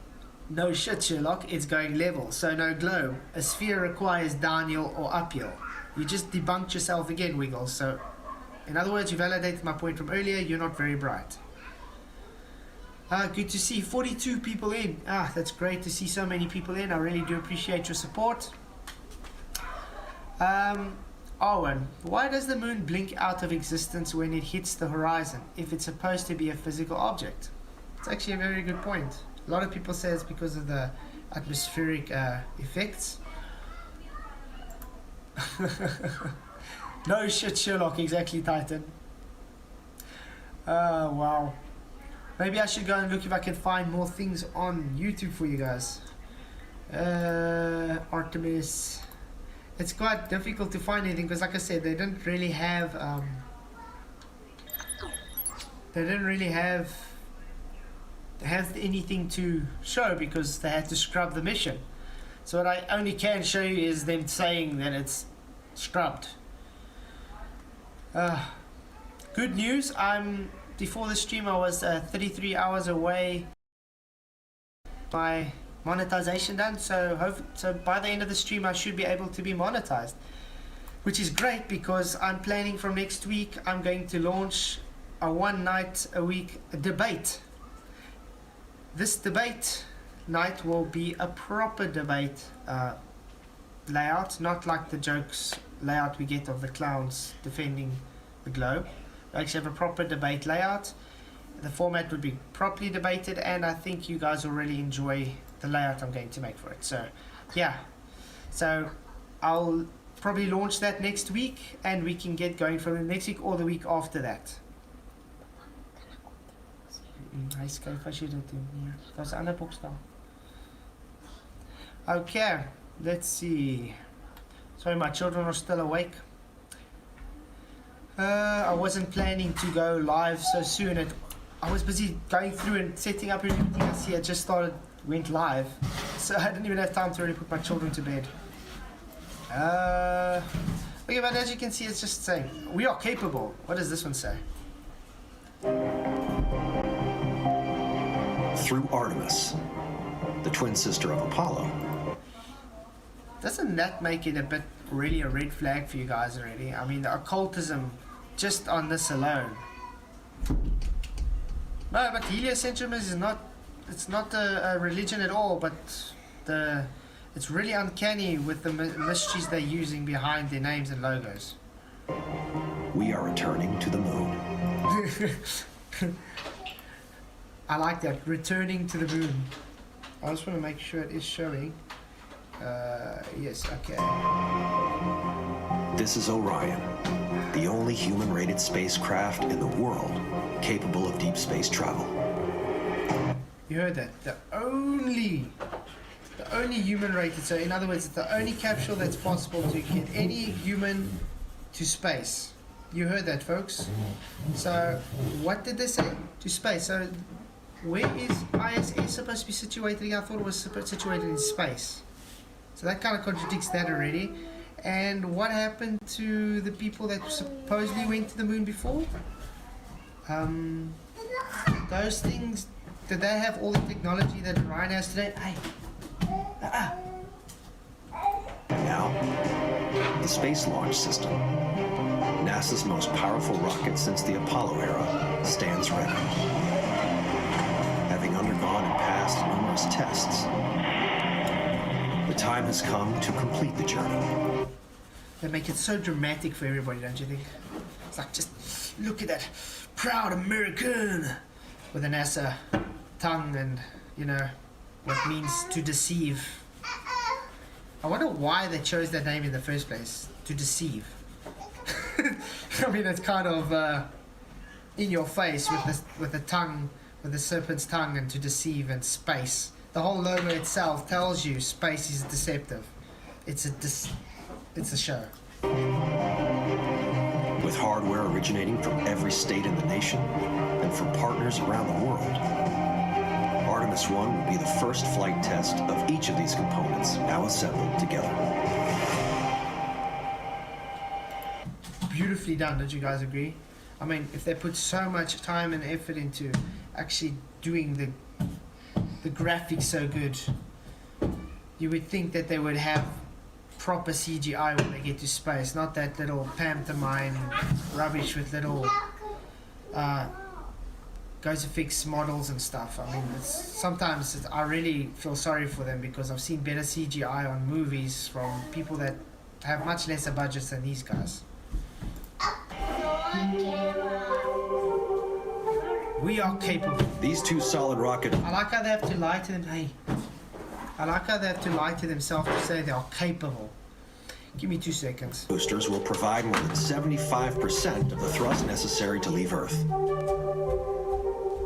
No shit, Sherlock, it's going level, so no globe. A sphere requires downhill or uphill. You just debunked yourself again, Wiggles. So, in other words, you validated my point from earlier, you're not very bright. Good to see 42 people in. That's great to see so many people in. I really do appreciate your support. Arwen, why does the moon blink out of existence when it hits the horizon if it's supposed to be a physical object? It's actually a very good point. A lot of people say it's because of the atmospheric effects. No shit, Sherlock, exactly, Titan. Wow. Maybe I should go and look if I can find more things on YouTube for you guys. Artemis. It's quite difficult to find anything because, like I said, they didn't really have anything to show because they had to scrub the mission. So what I only can show you is them saying that it's scrubbed. Good news. Before the stream, I was 33 hours away. My monetization done, so by the end of the stream I should be able to be monetized, which is great because I'm planning from next week. I'm going to launch a 1 night a week debate. This debate, night will be a proper debate layout, not like the jokes layout we get of the clowns defending the globe. We actually have a proper debate layout. The format would be properly debated, and I think you guys will really enjoy the layout I'm going to make for it. So yeah, so I'll probably launch that next week, and we can get going from the next week or the week after that. Hy skryf as jy dit doen. Ja, daar's 'n ander boks daar. Okay, let's see. Sorry, my children are still awake. I wasn't planning to go live so soon. I was busy going through and setting up everything. I see I just went live, so I didn't even have time to really put my children to bed. Okay, but as you can see, it's just saying we are capable. What does this one say? Through Artemis, the twin sister of Apollo. Doesn't that make it really a red flag for you guys already? I mean, the occultism just on this alone. No, but heliocentrism is not, it's not a religion at all, but it's really uncanny with the mysteries they're using behind their names and logos. We are returning to the moon. I like that, returning to the moon. I just want to make sure it is showing. Yes, okay. This is Orion, the only human-rated spacecraft in the world capable of deep space travel. You heard that? The only human-rated. So in other words, it's the only capsule that's possible to get any human to space. You heard that, folks? So what did they say? To space. So where is ISS supposed to be situated? I thought it was situated in space. So that kind of contradicts that already. And what happened to the people that supposedly went to the moon before? Those things, did they have all the technology that Orion has today? Hey. And now, the Space Launch System, NASA's most powerful rocket since the Apollo era, stands ready. Having undergone and passed numerous tests, the time has come to complete the journey. They make it so dramatic for everybody, don't you think? It's like, just look at that proud American with a NASA tongue and, you know, what it means to deceive. I wonder why they chose that name in the first place, to deceive. I mean, it's kind of in your face with the tongue, with the serpent's tongue, and to deceive and space. The whole logo itself tells you space is deceptive. It's a show. With hardware originating from every state in the nation and from partners around the world, Artemis 1 will be the first flight test of each of these components now assembled together. Beautifully done, don't you guys agree? I mean, if they put so much time and effort into actually doing the graphics so good, you would think that they would have proper CGI when they get to space, not that little pantomime rubbish with little Ghost models and stuff. I mean, sometimes I really feel sorry for them because I've seen better CGI on movies from people that have much lesser budgets than these guys. We are capable. These two solid rocket... I like how they have to lie to them. Hey. I like how they have to lie to themselves to say they are capable. Give me 2 seconds. Boosters will provide more than 75% of the thrust necessary to leave Earth.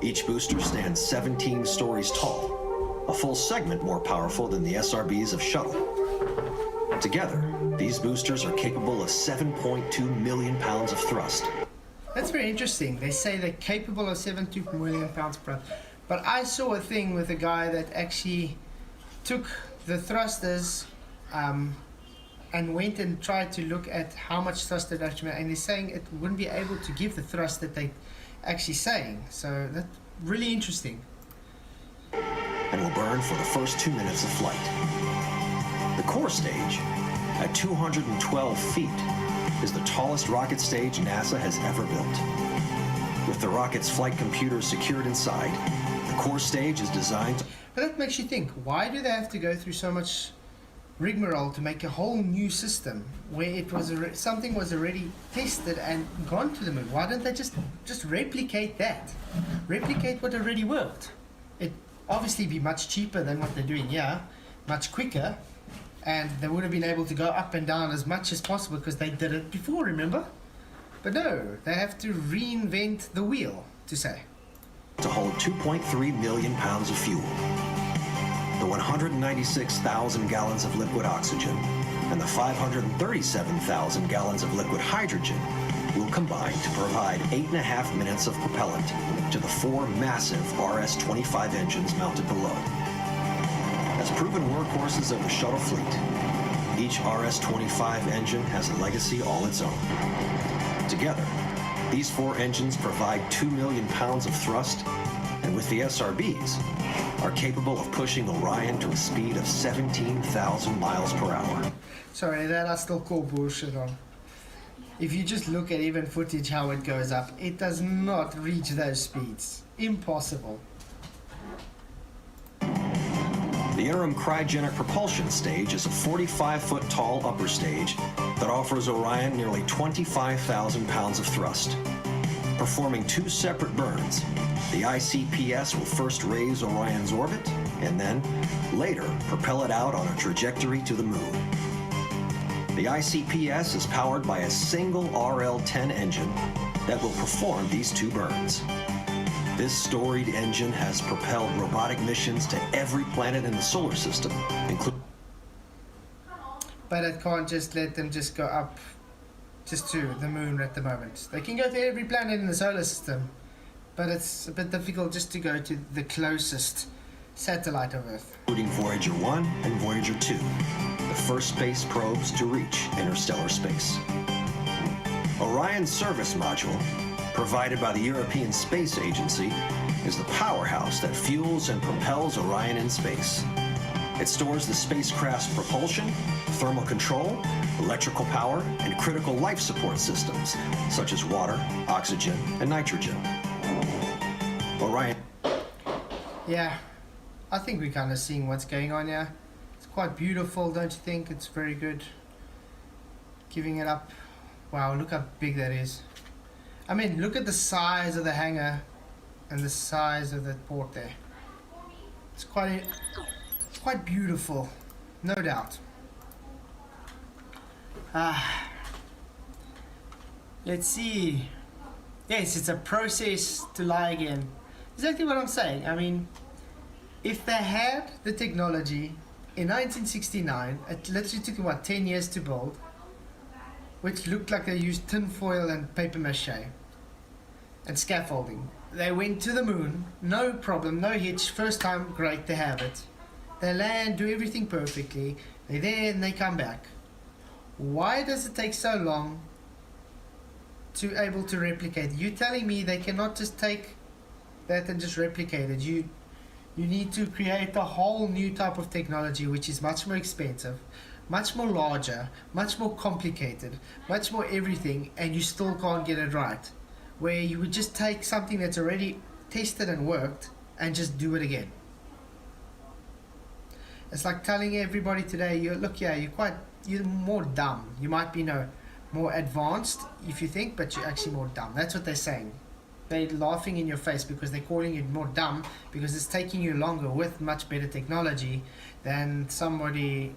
Each booster stands 17 stories tall, a full segment more powerful than the SRBs of Shuttle. Together, these boosters are capable of 7.2 million pounds of thrust. That's very interesting. They say they're capable of 7.2 million pounds per thrust. But I saw a thing with a guy that actually took the thrusters and went and tried to look at how much thrust it actually made, and they're saying it wouldn't be able to give the thrust that they actually saying. So that's really interesting. And will burn for the first 2 minutes of flight. The core stage, at 212 feet, is the tallest rocket stage NASA has ever built. With the rocket's flight computers secured inside, The core stage is designed to... But that makes you think, why do they have to go through so much rigmarole to make a whole new system where it was something was already tested and gone to the moon? Why don't they just replicate that? Replicate what already worked. It obviously be much cheaper than what they're doing here, much quicker, and they would have been able to go up and down as much as possible because they did it before, remember? But no, they have to reinvent the wheel, to say. To hold 2.3 million pounds of fuel, the 196,000 gallons of liquid oxygen, and the 537,000 gallons of liquid hydrogen will combine to provide 8.5 minutes of propellant to the 4 massive RS-25 engines mounted below. As proven workhorses of the shuttle fleet, each RS-25 engine has a legacy all its own. Together, these 4 engines provide 2 million pounds of thrust, and with the SRBs, are capable of pushing Orion to a speed of 17,000 miles per hour. Sorry, that I still call bullshit on. If you just look at even footage how it goes up, it does not reach those speeds. Impossible. The interim cryogenic propulsion stage is a 45-foot tall upper stage that offers Orion nearly 25,000 pounds of thrust. Performing 2 separate burns, the ICPS will first raise Orion's orbit and then, later, propel it out on a trajectory to the moon. The ICPS is powered by a single RL-10 engine that will perform these 2 burns. This storied engine has propelled robotic missions to every planet in the solar system, including... But it can't just let them just go up just to the moon at the moment. They can go to every planet in the solar system, but it's a bit difficult just to go to the closest satellite of Earth. Including Voyager 1 and Voyager 2, the first space probes to reach interstellar space. Orion's service module, provided by the European Space Agency, is the powerhouse that fuels and propels Orion in space. It stores the spacecraft's propulsion, thermal control, electrical power, and critical life support systems, such as water, oxygen, and nitrogen. Orion... Yeah, I think we're kind of seeing what's going on here. It's quite beautiful, don't you think? It's very good. Giving it up. Wow, look how big that is. I mean, look at the size of the hangar and the size of the port there. It's quite beautiful, no doubt. Let's see. Yes, it's a process to lie again. Exactly what I'm saying. I mean, if they had the technology in 1969, it literally took about 10 years to build, which looked like they used tin foil and paper mache and scaffolding. They went to the moon, no problem, no hitch, first time, great, they have it. They land, do everything perfectly, they're there and they come back. Why does it take so long to able to replicate? You're telling me they cannot just take that and just replicate it. You need to create a whole new type of technology which is much more expensive, much more larger, much more complicated, much more everything, and you still can't get it right. Where you would just take something that's already tested and worked and just do it again. It's like telling everybody today, you're more dumb. You might be more advanced if you think, but you're actually more dumb. That's what they're saying. They're laughing in your face because they're calling you more dumb because it's taking you longer with much better technology than somebody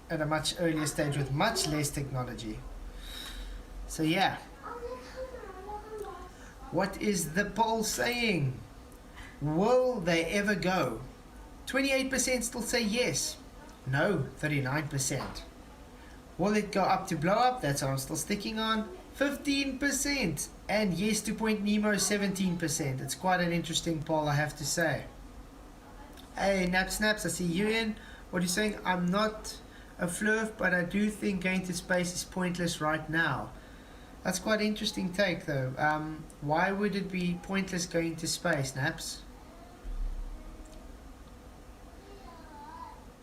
at a much earlier stage with much less technology. So yeah. What is the poll saying? Will they ever go? 28% still say yes. No, 39%. Will it go up to blow up? That's what I'm still sticking on. 15%. And yes to Point Nemo, 17%. It's quite an interesting poll, I have to say. Hey, Nap Snaps, I see you in. What are you saying? I'm not a flurf, but I do think going to space is pointless right now. That's quite an interesting take, though. Why would it be pointless going to space, Naps?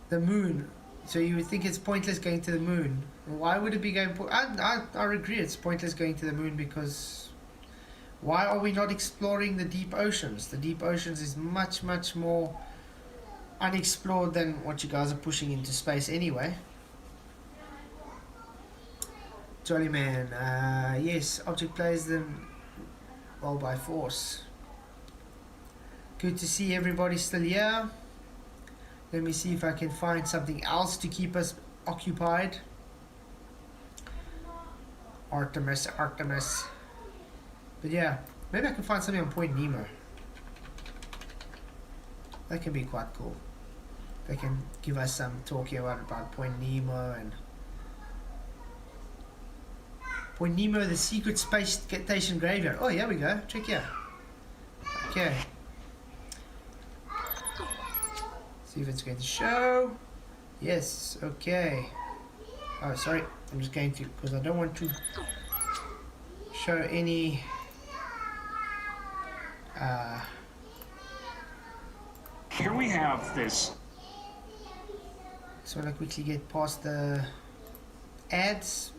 The moon. So you would think it's pointless going to the moon. Why would it be going... I agree it's pointless going to the moon because... Why are we not exploring the deep oceans? The deep oceans is much, much more unexplored than what you guys are pushing into space anyway. Jolly man, yes, object plays them well by force. Good to see everybody still here. Let me see if I can find something else to keep us occupied. Artemis. But yeah, maybe I can find something on Point Nemo. That can be quite cool. They can give us some talking about Point Nemo and Point Nemo, the secret space station graveyard. Oh, here we go. Check here. Okay. See if it's going to show. Yes. Okay. Oh, sorry. I'm just going to, because I don't want to show any. Here we have this. So I want to quickly get past the ads.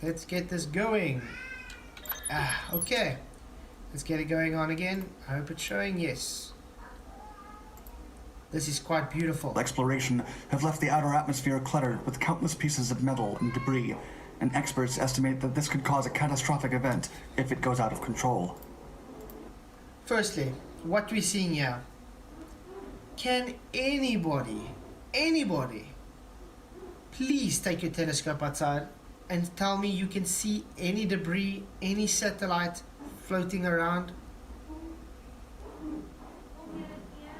Let's get this going. Okay. Let's get it going on again. I hope it's showing. Yes. This is quite beautiful. Exploration have left the outer atmosphere cluttered with countless pieces of metal and debris, and experts estimate that this could cause a catastrophic event if it goes out of control. Firstly, what we're seeing here. Can anybody, please take your telescope outside and tell me you can see any debris, any satellite floating around?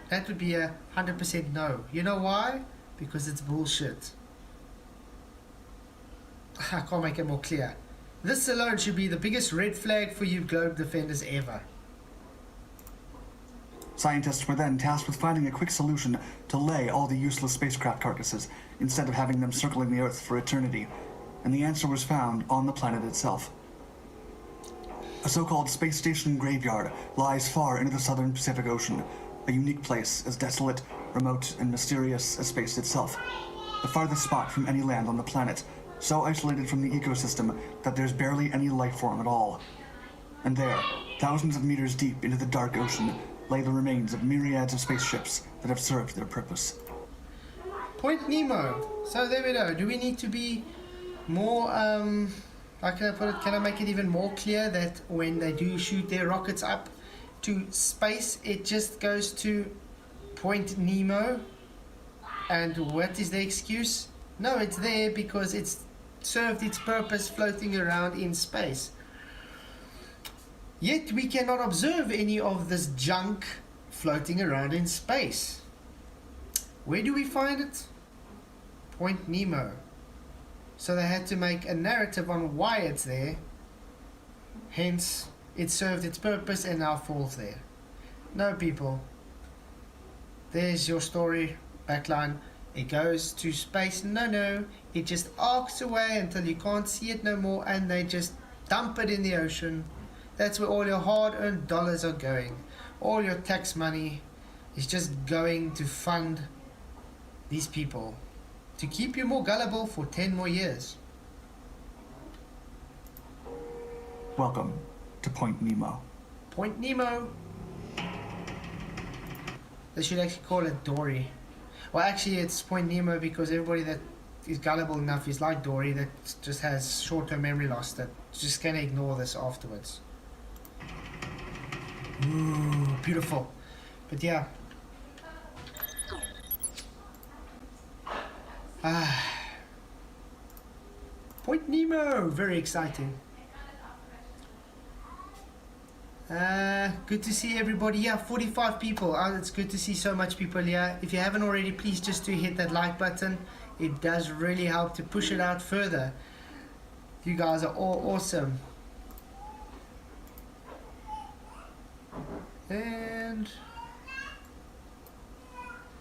That would be 100% no. You know why? Because it's bullshit. I can't make it more clear. This alone should be the biggest red flag for you globe defenders ever. Scientists were then tasked with finding a quick solution to lay all the useless spacecraft carcasses instead of having them circling the Earth for eternity, and the answer was found on the planet itself. A so-called space station graveyard lies far into the southern Pacific Ocean, a unique place as desolate, remote, and mysterious as space itself. The farthest spot from any land on the planet, so isolated from the ecosystem that there's barely any life form at all. And there, thousands of meters deep into the dark ocean, lay the remains of myriads of spaceships that have served their purpose. Point Nemo. So there we go. Do we need to be more, how can I put it? Can I make it even more clear that when they do shoot their rockets up to space, it just goes to Point Nemo? And what is the excuse? No, it's there because it's served its purpose floating around in space. Yet we cannot observe any of this junk floating around in space. Where do we find it? Point Nemo. So they had to make a narrative on why it's there. Hence, it served its purpose and now falls there. No, people. There's your story, backline. It goes to space. No. It just arcs away until you can't see it no more and they just dump it in the ocean. That's where all your hard-earned dollars are going. All your tax money is just going to fund these people to keep you more gullible for 10 more years. Welcome to Point Nemo. Point Nemo. They should actually call it Dory. Well, actually, it's Point Nemo because everybody that is gullible enough is like Dory that just has short-term memory loss that just gonna ignore this afterwards. Ooh, beautiful. But yeah. Point Nemo, very exciting. Good to see everybody here. 45 people. It's good to see so much people here. If you haven't already, please just do hit that like button. It does really help to push it out further. You guys are all awesome. And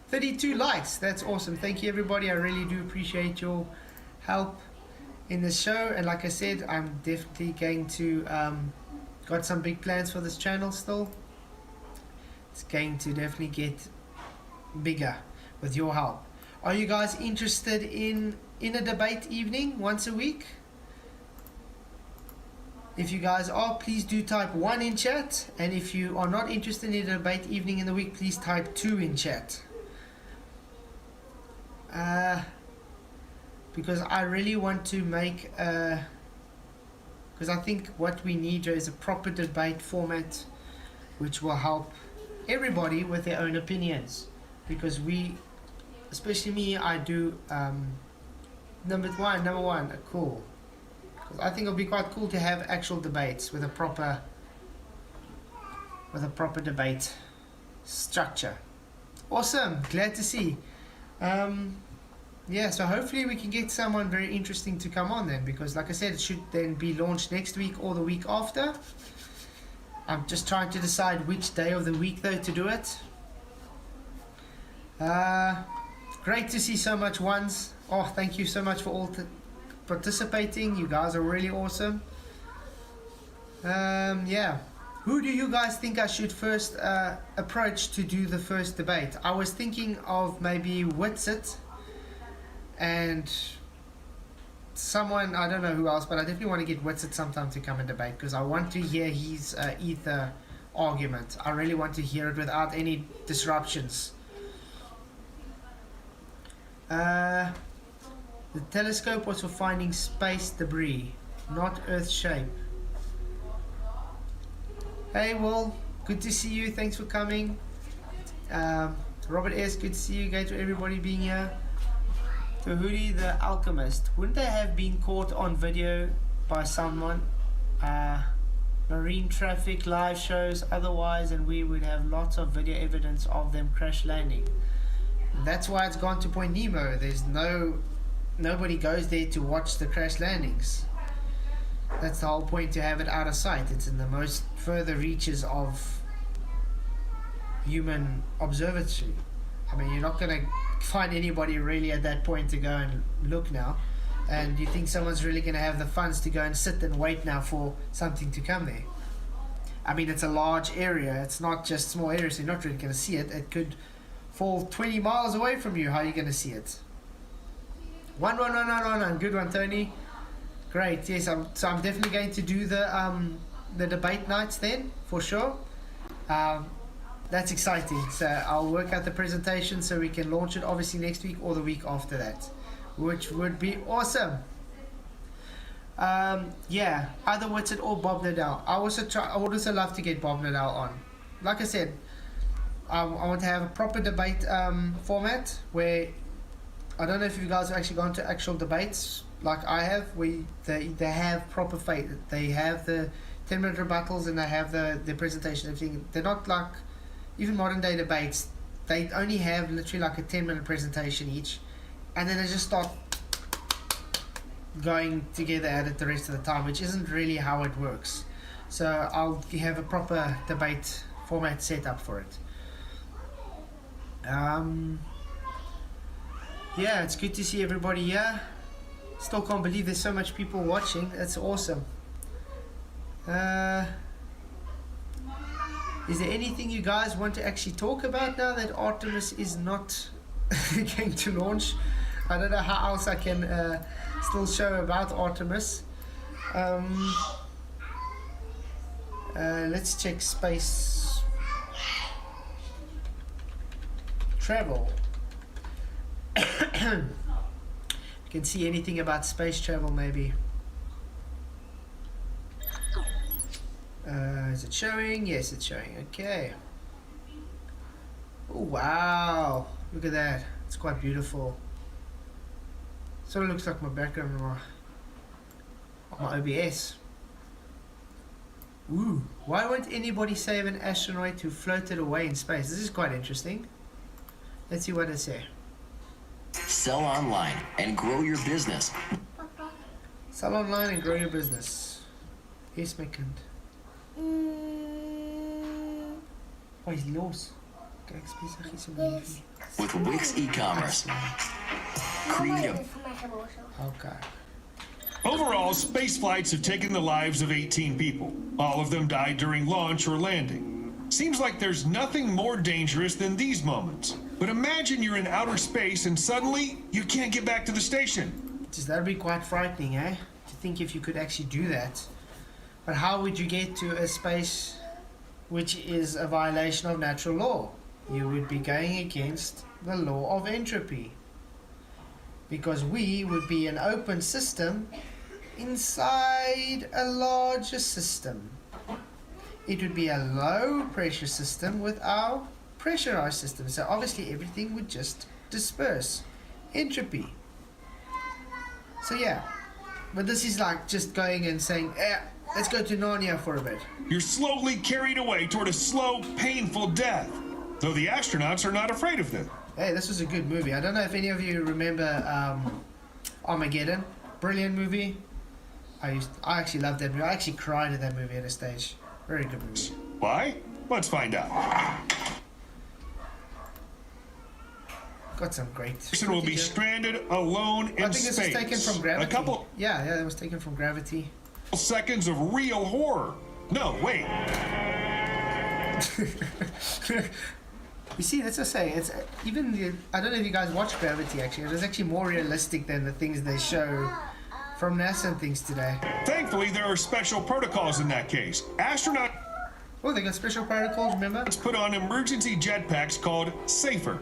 32 likes. That's awesome. Thank you, everybody. I really do appreciate your help in this show. And like I said, I'm definitely going to got some big plans for this channel still. It's going to definitely get bigger with your help. Are you guys interested in a debate evening once a week? If you guys are, please do type 1 in chat, and if you are not interested in a debate evening in the week, please type 2 in chat. Because I really want to make because I think what we need is a proper debate format which will help everybody with their own opinions, because we, especially me, I do number one, cool. I think it'll be quite cool to have actual debates with a proper debate structure. Awesome, glad to see. Yeah, so hopefully we can get someone very interesting to come on then, because like I said, it should then be launched next week or the week after. I'm just trying to decide which day of the week though to do it. Great to see so much ones. Oh, thank you so much for all participating. You guys are really awesome. Yeah, who do you guys think I should first approach to do the first debate? I was thinking of maybe Witsit and someone, I don't know who else, but I definitely want to get Witsit sometime to come and debate, because I want to hear his ether argument. I really want to hear it without any disruptions. The telescope was for finding space debris, not Earth shape. Hey Will, good to see you, thanks for coming. Robert S, good to see you, great to everybody being here. Tahudi the Alchemist, wouldn't they have been caught on video by someone? Marine traffic live shows otherwise, and we would have lots of video evidence of them crash landing. That's why it's gone to Point Nemo. There's nobody goes there to watch the crash landings. That's the whole point, to have it out of sight. It's in the most further reaches of human observatory. I mean, you're not going to find anybody really at that point to go and look now. And you think someone's really going to have the funds to go and sit and wait now for something to come there? I mean, it's a large area. It's not just small areas, so you're not really going to see it. It could fall 20 miles away from you. How are you going to see it? One. Good one, Tony. Great. Yes, I'm definitely going to do the debate nights then, for sure. That's exciting. So I'll work out the presentation so we can launch it obviously next week or the week after that, which would be awesome. Yeah, either Witsit or Bob Nadal. I would also love to get Bob Nadal on. Like I said, I want to have a proper debate format where, I don't know if you guys have actually gone to actual debates like I have, where they have proper faith. They have the 10-minute rebuttals and they have the presentation and everything. They're not like even modern day debates. They only have literally like a 10-minute presentation each, and then they just start going together at it the rest of the time, which isn't really how it works. So I'll have a proper debate format set up for it. Yeah, it's good to see everybody here. Still can't believe there's so much people watching. That's awesome. Is there anything you guys want to actually talk about now that Artemis is not going to launch? I don't know how else I can still show about Artemis. Let's check space travel. You can see anything about space travel maybe. Is it showing? Yes, it's showing. Okay. Oh, wow. Look at that. It's quite beautiful. Sort of looks like my background on my OBS. Ooh. Why won't anybody save an astronaut who floated away in space? This is quite interesting. Let's see what it says. Sell online and grow your business. Sell online and grow your business. Yes, my kind. Oh, he's los. With Wix e-commerce. Creative. Okay. Overall, space flights have taken the lives of 18 people. All of them died during launch or landing. Seems like there's nothing more dangerous than these moments. But imagine you're in outer space and suddenly you can't get back to the station. That'd be quite frightening, eh? To think if you could actually do that. But how would you get to a space which is a violation of natural law? You would be going against the law of entropy, because we would be an open system inside a larger system. It would be a low pressure system with our pressurized system, so obviously everything would just disperse. Entropy. So yeah, but this is like just going and saying, let's go to Narnia for a bit. You're slowly carried away toward a slow, painful death, though the astronauts are not afraid of them. Hey, this was a good movie. I don't know if any of you remember Armageddon. Brilliant movie. I actually loved that movie. I actually cried at that movie at a stage. Very good movie. Why? Let's find out. Got some great. Person will be stranded alone in I think this space. was taken from Gravity. A couple. Yeah, it was taken from Gravity. Seconds of real horror. No, wait. You see, that's what I say. It's even the. I don't know if you guys watch Gravity. Actually, it was actually more realistic than the things they show from NASA and things today. Thankfully, there are special protocols in that case. Astronaut. Oh, they got special protocols. Remember? Let's put on emergency jetpacks called Safer.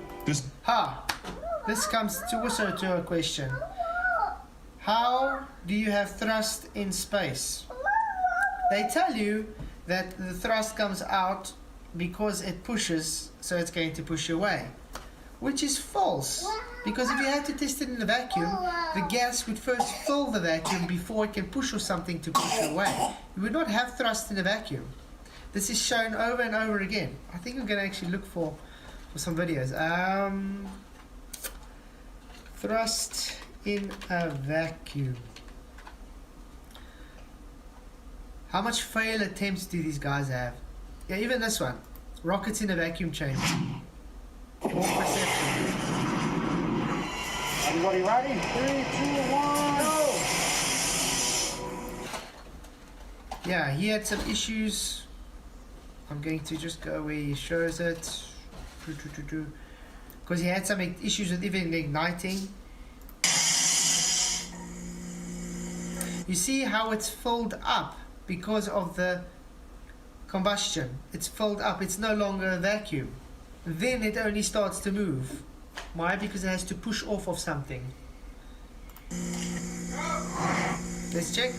This comes to also to a question. How do you have thrust in space? They tell you that the thrust comes out because it pushes, so it's going to push away, which is false, because if you had to test it in a vacuum, the gas would first fill the vacuum before it can push or something to push away. You would not have thrust in a vacuum. This is shown over and over again. I think I'm going to actually look for some videos. Thrust in a vacuum. How much fail attempts do these guys have? Yeah, even this one. Rockets in a vacuum chamber. More perception. Everybody ready? 3, 2, 1, go! Yeah, he had some issues. I'm going to just go where he shows it. Because he had some issues with even igniting. You see how it's filled up because of the combustion. It's filled up. It's no longer a vacuum. Then it only starts to move. Why? Because it has to push off of something. Let's check.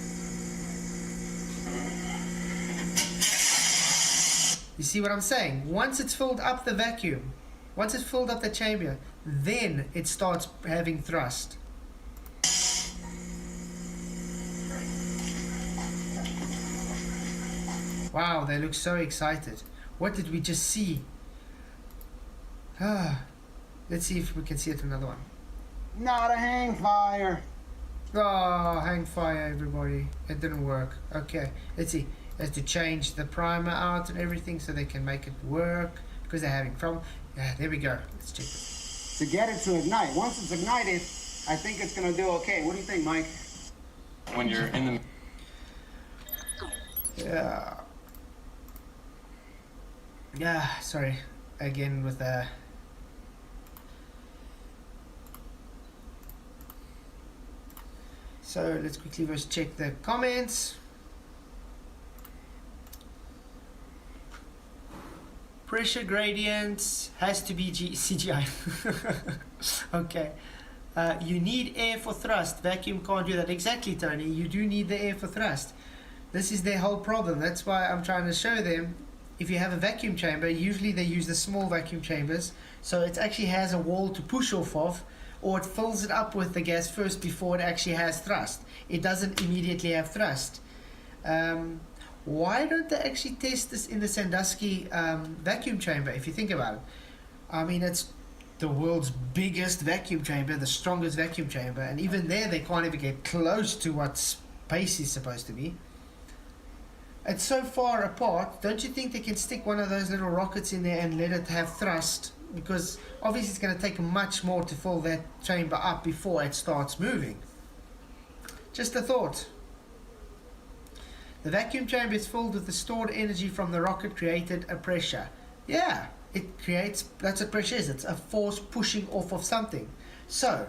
You see what I'm saying? Once it's filled up the vacuum, once it's filled up the chamber, then it starts having thrust. Wow, they look so excited. What did we just see? Let's see if we can see it another one. Not a hang fire. Oh, hang fire, everybody. It didn't work. Okay, let's see. They have to change the primer out and everything so they can make it work because they're having trouble. Yeah, there we go. Let's check this. To get it to ignite. Once it's ignited, I think it's going to do okay. What do you think, Mike? When you're in the... Yeah, sorry. Again with the... So let's quickly first check the comments. Pressure gradients has to be CGI. Okay. You need air for thrust. Vacuum can't do that. Exactly, Tony. You do need the air for thrust. This is their whole problem. That's why I'm trying to show them. If you have a vacuum chamber, usually they use the small vacuum chambers. So it actually has a wall to push off of, or it fills it up with the gas first before it actually has thrust. It doesn't immediately have thrust. Why don't they actually test this in the Sandusky vacuum chamber, if you think about it? I mean, it's the world's biggest vacuum chamber, the strongest vacuum chamber, and even there they can't even get close to what space is supposed to be. It's so far apart. Don't you think they can stick one of those little rockets in there and let it have thrust? Because obviously it's going to take much more to fill that chamber up before it starts moving. Just a thought. The vacuum chamber is filled with the stored energy from the rocket created a pressure. Yeah, it creates, that's what pressure is. It's a force pushing off of something. So,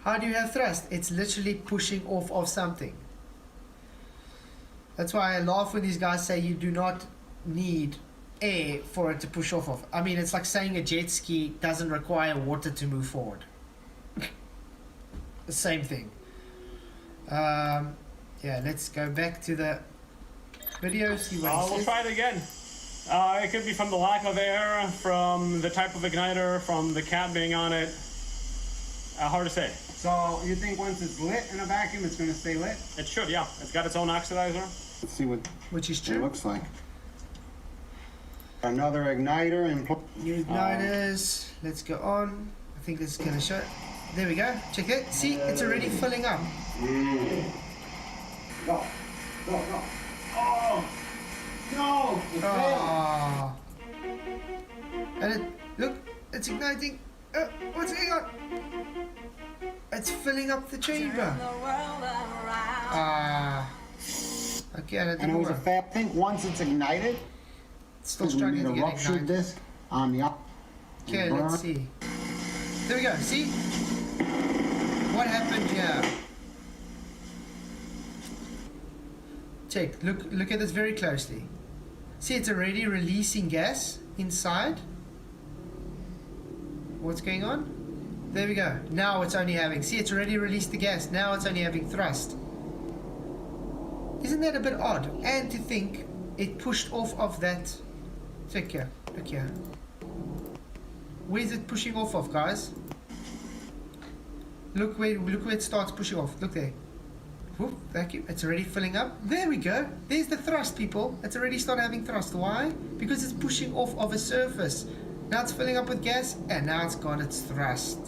how do you have thrust? It's literally pushing off of something. That's why I laugh when these guys say you do not need air for it to push off of. I mean, it's like saying a jet ski doesn't require water to move forward. The same thing. Yeah, let's go back to the video, see what it We'll says. try it again. It could be from the lack of air, from the type of igniter, from the cap being on it. Hard to say. So you think once it's lit in a vacuum, it's going to stay lit? It should, yeah. It's got its own oxidizer. Let's see what Which is it true. looks like. Another igniter and New igniters. Let's go on. I think this is going to show. There we go. Check it. See, it's already filling up. Go. Oh! No! It Oh. And it, look, it's igniting. What's going on? It's filling up the chamber. Okay, that And it didn't was a work. fat. I think once it's ignited, It's still we struggling need to to get rupture ignited. this on the up. Okay, and burn. let's see. There we go. See? What happened here? Check. Look at this very closely. See, it's already releasing gas inside. What's going on? There we go. Now it's only having... See, it's already released the gas. Now it's only having thrust. Isn't that a bit odd? And to think it pushed off of that... Check here. Look here. Where's it pushing off of, guys? Look where it starts pushing off. Look there. Whoop, vacuum. It's already filling up. There we go. There's the thrust, people. It's already started having thrust. Why? Because it's pushing off of a surface. Now it's filling up with gas, and now it's got its thrust.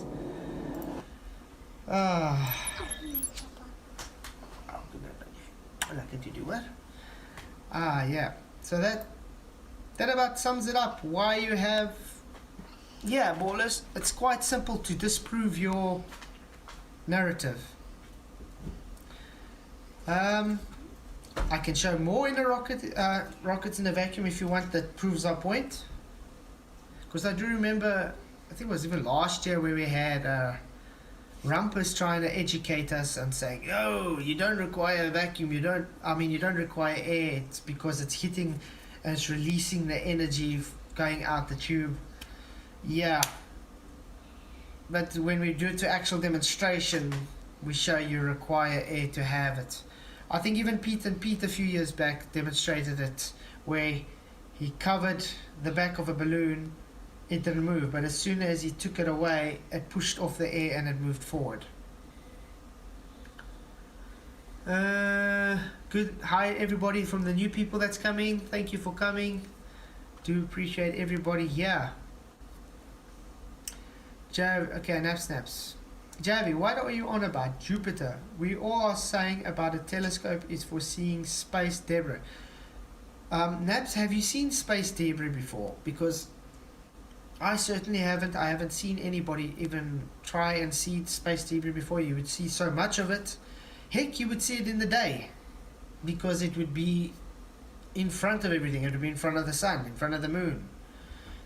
Did you do what? Yeah. So that about sums it up. Why you have... Yeah, ballers. It's quite simple to disprove your narrative. I can show more in a rockets in a vacuum if you want, that proves our point. Because I do remember, I think it was even last year where we had Rumpus trying to educate us and saying, "Oh, you don't require a vacuum. You don't require air. It's because it's hitting and it's releasing the energy going out the tube." Yeah. But when we do it to actual demonstration, we show you require air to have it. I think even Pete a few years back demonstrated it, where he covered the back of a balloon. It didn't move, but as soon as he took it away, it pushed off the air and it moved forward. Good. Hi everybody from the new people that's coming. Thank you for coming. Do appreciate everybody here. Okay, snaps. Javi, what are you on about? Jupiter. We all are saying about a telescope is for seeing space debris. Naps, have you seen space debris before? Because I certainly haven't. I haven't seen anybody even try and see space debris before. You would see so much of it. Heck, you would see it in the day, because it would be in front of everything. It would be in front of the sun, in front of the moon.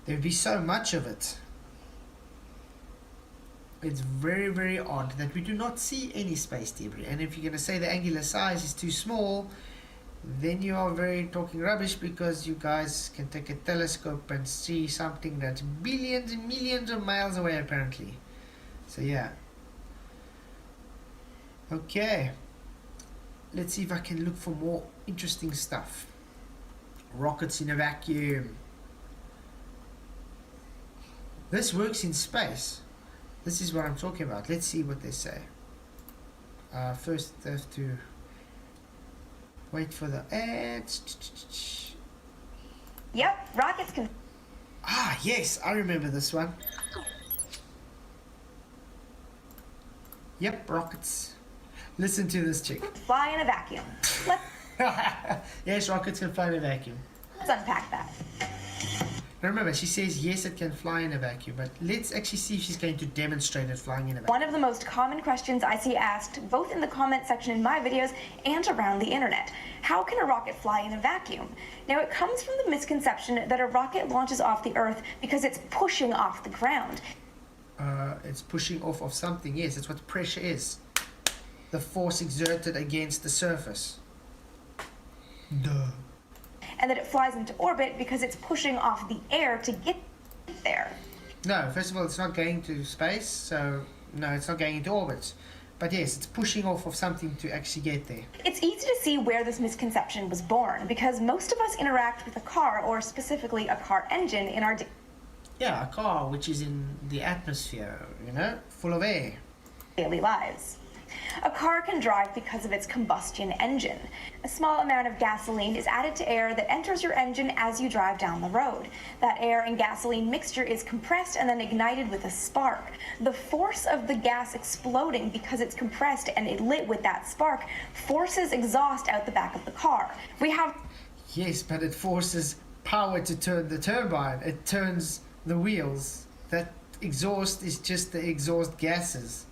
There would be so much of it. It's very, very odd that we do not see any space debris. And if you're going to say the angular size is too small, then you are very talking rubbish, because you guys can take a telescope and see something that's billions and millions of miles away apparently. So yeah. Okay. Let's see if I can look for more interesting stuff. Rockets in a vacuum. This works in space. This is what I'm talking about. Let's see what they say. First I have to wait for the ads. Yep, rockets can... Yes, I remember this one. Yep, rockets. Listen to this chick. Fly in a vacuum. Yes, rockets can fly in a vacuum. Let's unpack that. Now remember, she says yes, it can fly in a vacuum, but let's actually see if she's going to demonstrate it flying in a vacuum. One of the most common questions I see asked, both in the comment section in my videos and around the internet: how can a rocket fly in a vacuum? Now, it comes from the misconception that a rocket launches off the Earth because it's pushing off the ground. It's pushing off of something, yes, that's what pressure is. The force exerted against the surface. Duh. And that it flies into orbit because it's pushing off the air to get there. No, first of all, it's not going to space, so no, it's not going into orbit. But yes, it's pushing off of something to actually get there. It's easy to see where this misconception was born because most of us interact with a car, or specifically a car engine, in our Yeah, a car which is in the atmosphere, you know, full of air. daily lives. A car can drive because of its combustion engine. A small amount of gasoline is added to air that enters your engine as you drive down the road. That air and gasoline mixture is compressed and then ignited with a spark. The force of the gas exploding because it's compressed and it lit with that spark forces exhaust out the back of the car. We have... Yes, but it forces power to turn the turbine. It turns the wheels. That exhaust is just the exhaust gases.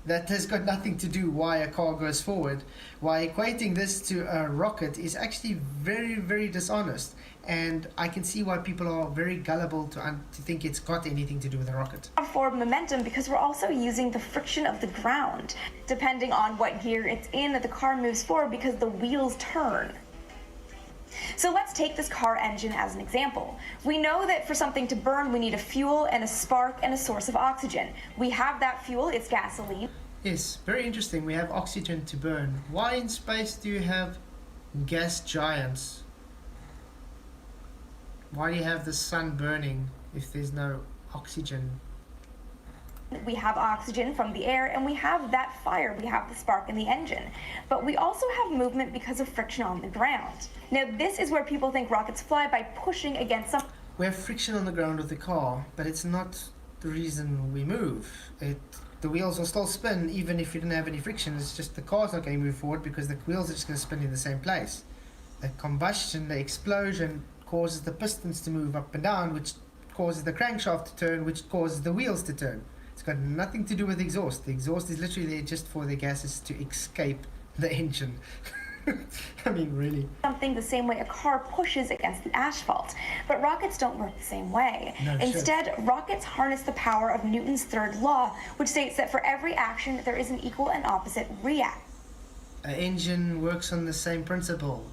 That has got nothing to do why a car goes forward. Why equating this to a rocket is actually very, very dishonest. And I can see why people are very gullible to think it's got anything to do with a rocket. Forward momentum because we're also using the friction of the ground. Depending on what gear it's in, the car moves forward because the wheels turn. So let's take this car engine as an example. We know that for something to burn, we need a fuel and a spark and a source of oxygen. We have that fuel, it's gasoline. Yes, very interesting. We have oxygen to burn. Why in space do you have gas giants? Why do you have the sun burning if there's no oxygen? We have oxygen from the air, and we have that fire. We have the spark in the engine. But we also have movement because of friction on the ground. Now, this is where people think rockets fly, by pushing against something. We have friction on the ground with the car, but it's not the reason we move. The wheels will still spin even if you didn't have any friction. It's just the car's not going to move forward because the wheels are just going to spin in the same place. The combustion, the explosion, causes the pistons to move up and down, which causes the crankshaft to turn, which causes the wheels to turn. It's got nothing to do with the exhaust. The exhaust is literally there just for the gases to escape the engine. I mean, really. Something the same way a car pushes against the asphalt. But rockets don't work the same way. No, Instead, rockets harness the power of Newton's third law, which states that for every action, there is an equal and opposite reaction. An engine works on the same principle.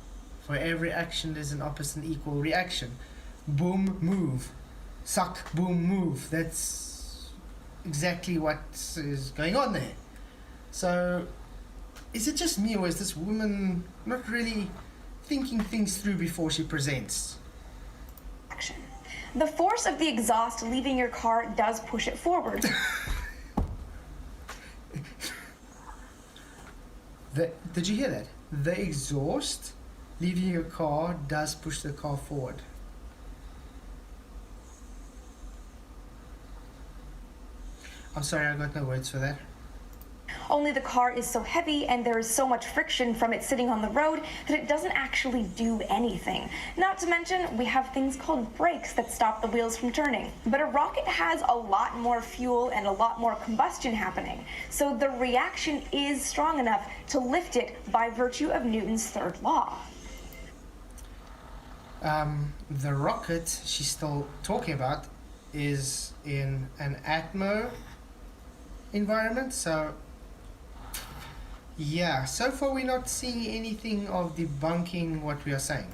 For every action, there's an opposite and equal reaction. Boom, move. Suck, boom, move. That's exactly what is going on there. So, is it just me, or is this woman not really thinking things through before she presents? Action. The force of the exhaust leaving your car does push it forward. Did you hear that? The exhaust leaving your car does push the car forward. I'm sorry, I got no words for that. Only the car is so heavy and there is so much friction from it sitting on the road that it doesn't actually do anything. Not to mention, we have things called brakes that stop the wheels from turning. But a rocket has a lot more fuel and a lot more combustion happening, so the reaction is strong enough to lift it by virtue of Newton's third law. The rocket she's still talking about is in an atmo environment, so yeah, so far we're not seeing anything of debunking what we are saying.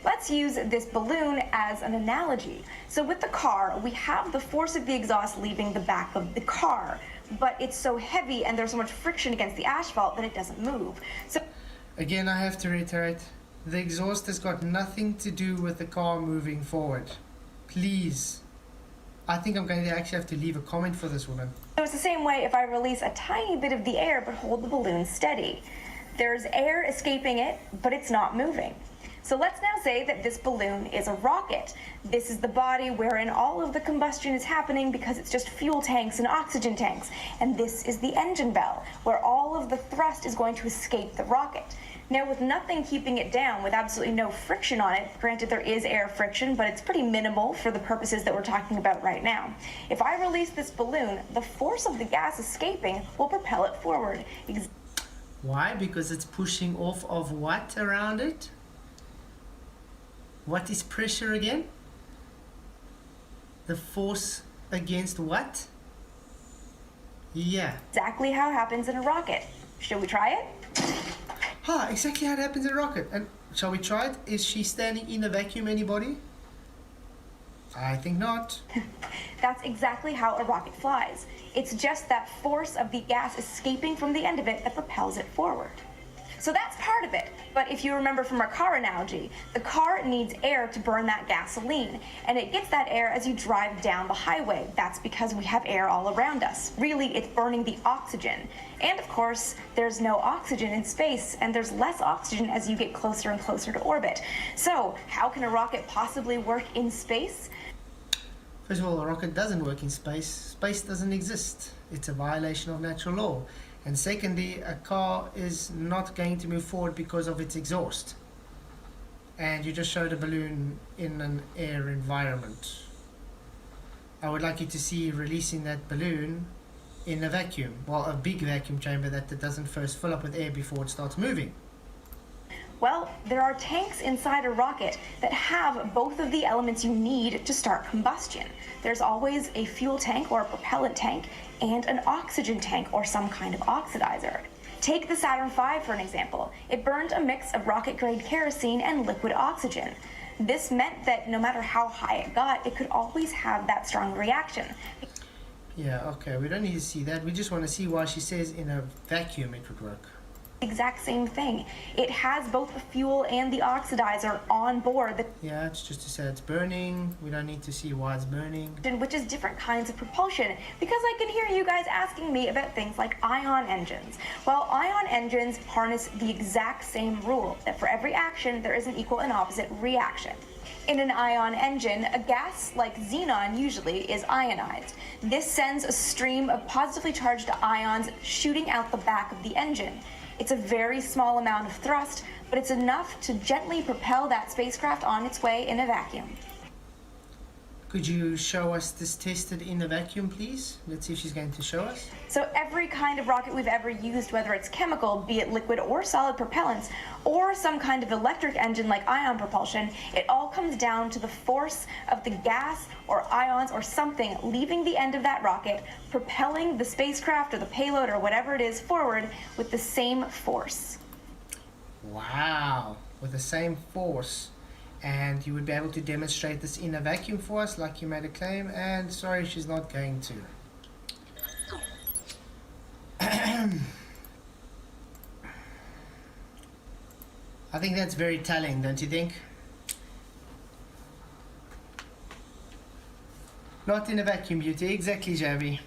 Let's use this balloon as an analogy. So with the car, we have the force of the exhaust leaving the back of the car, but it's so heavy and there's so much friction against the asphalt that it doesn't move. So again, I have to reiterate, the exhaust has got nothing to do with the car moving forward. Please. I think I'm going to actually have to leave a comment for this woman. So it's the same way if I release a tiny bit of the air but hold the balloon steady. There's air escaping it, but it's not moving. So let's now say that this balloon is a rocket. This is the body wherein all of the combustion is happening because it's just fuel tanks and oxygen tanks. And this is the engine bell, where all of the thrust is going to escape the rocket. Now, with nothing keeping it down, with absolutely no friction on it, granted there is air friction, but it's pretty minimal for the purposes that we're talking about right now. If I release this balloon, the force of the gas escaping will propel it forward. Why? Because it's pushing off of what around it? What is pressure again? The force against what? Yeah. Exactly how it happens in a rocket. Should we try it? Exactly how it happens in a rocket. And Shall we try it? Is she standing in a vacuum, anybody? I think not. That's exactly how a rocket flies. It's just that force of the gas escaping from the end of it that propels it forward. So that's part of it. But if you remember from our car analogy, the car needs air to burn that gasoline, and it gets that air as you drive down the highway. That's because we have air all around us. Really, it's burning the oxygen. And of course, there's no oxygen in space, and there's less oxygen as you get closer and closer to orbit. So how can a rocket possibly work in space? First of all, a rocket doesn't work in space. Space doesn't exist. It's a violation of natural law. And secondly, a car is not going to move forward because of its exhaust. And you just showed a balloon in an air environment. I would like you to see releasing that balloon in a vacuum. Well, a big vacuum chamber that doesn't first fill up with air before it starts moving. Well, there are tanks inside a rocket that have both of the elements you need to start combustion. There's always a fuel tank or a propellant tank and an oxygen tank or some kind of oxidizer. Take the Saturn V for an example. It burned a mix of rocket-grade kerosene and liquid oxygen. This meant that no matter how high it got, it could always have that strong reaction. Yeah, okay, we don't need to see that. We just want to see why she says in a vacuum it would work. Exact same thing. It has both the fuel and the oxidizer on board. Yeah, it's just to say it's burning. We don't need to see why it's burning. Which is different kinds of propulsion, because I can hear you guys asking me about things like ion engines. Well, ion engines harness the exact same rule, that for every action there is an equal and opposite reaction. In an ion engine, a gas like xenon usually is ionized. This sends a stream of positively charged ions shooting out the back of the engine. It's a very small amount of thrust, but it's enough to gently propel that spacecraft on its way in a vacuum. Could you show us this tested in a vacuum, please? Let's see if she's going to show us. So every kind of rocket we've ever used, whether it's chemical, be it liquid or solid propellants, or some kind of electric engine like ion propulsion, it all comes down to the force of the gas or ions or something leaving the end of that rocket, propelling the spacecraft or the payload or whatever it is forward with the same force. Wow, with the same force. And you would be able to demonstrate this in a vacuum for us, like you made a claim, and sorry, she's not going to. I think that's very telling, don't you think? Not in a vacuum, beauty. Exactly, Javi.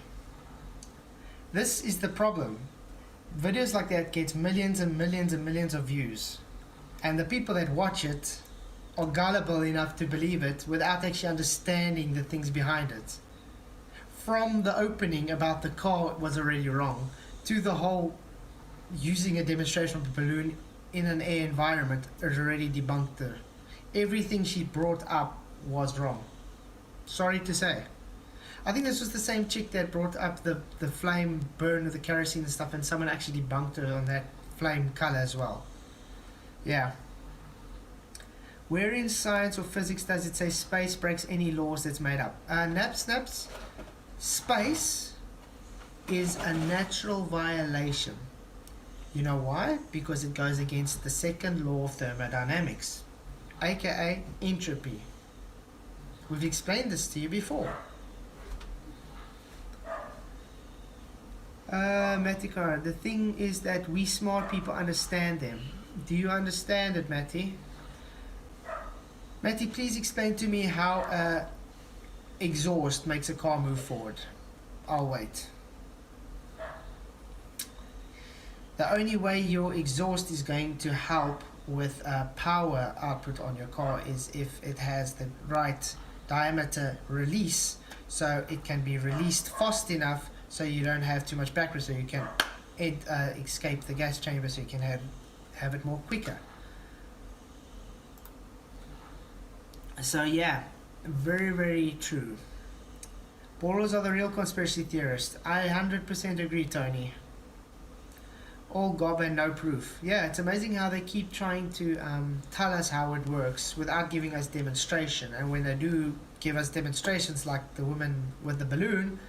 This is the problem. Videos like that get millions and millions and millions of views. And the people that watch it are gullible enough to believe it without actually understanding the things behind it. From the opening about the car was already wrong, to the whole using a demonstration of a balloon in an air environment is already debunked her. Everything she brought up was wrong. Sorry to say. I think this was the same chick that brought up the flame burn of the kerosene and stuff, and someone actually debunked her on that flame color as well. Yeah. Where in science or physics does it say space breaks any laws that's made up? Snaps. Space is a natural violation. You know why? Because it goes against the second law of thermodynamics, aka entropy. We've explained this to you before. Matty, the thing is that we smart people understand them. Do you understand it, Matty? Matty, please explain to me how exhaust makes a car move forward. I'll wait. The only way your exhaust is going to help with power output on your car is if it has the right diameter release, so it can be released fast enough so you don't have too much backrest, so you can escape the gas chamber, so you can have it more quicker. So yeah, very, very true. Ballers are the real conspiracy theorists. I 100% agree, Tony. All gob and no proof. Yeah, it's amazing how they keep trying to tell us how it works without giving us demonstration. And when they do give us demonstrations, like the woman with the balloon,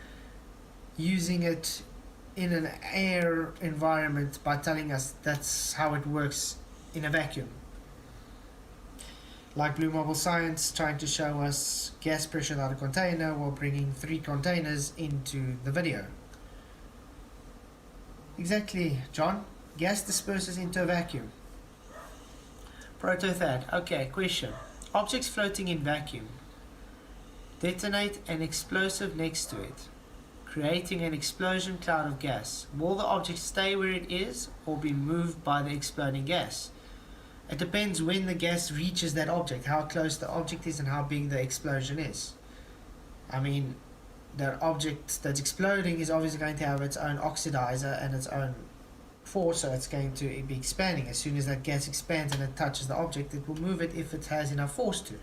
using it in an air environment by telling us that's how it works in a vacuum. Like Blue Marble Science trying to show us gas pressure without a container while bringing 3 containers into the video. Exactly, John. Gas disperses into a vacuum. Protothad. Okay, question. Objects floating in vacuum detonate an explosive next to it, creating an explosion cloud of gas. Will the object stay where it is or be moved by the exploding gas? It depends when the gas reaches that object, how close the object is and how big the explosion is. I mean, the object that's exploding is obviously going to have its own oxidizer and its own force, so it's going to be expanding. As soon as that gas expands and it touches the object, it will move it if it has enough force to.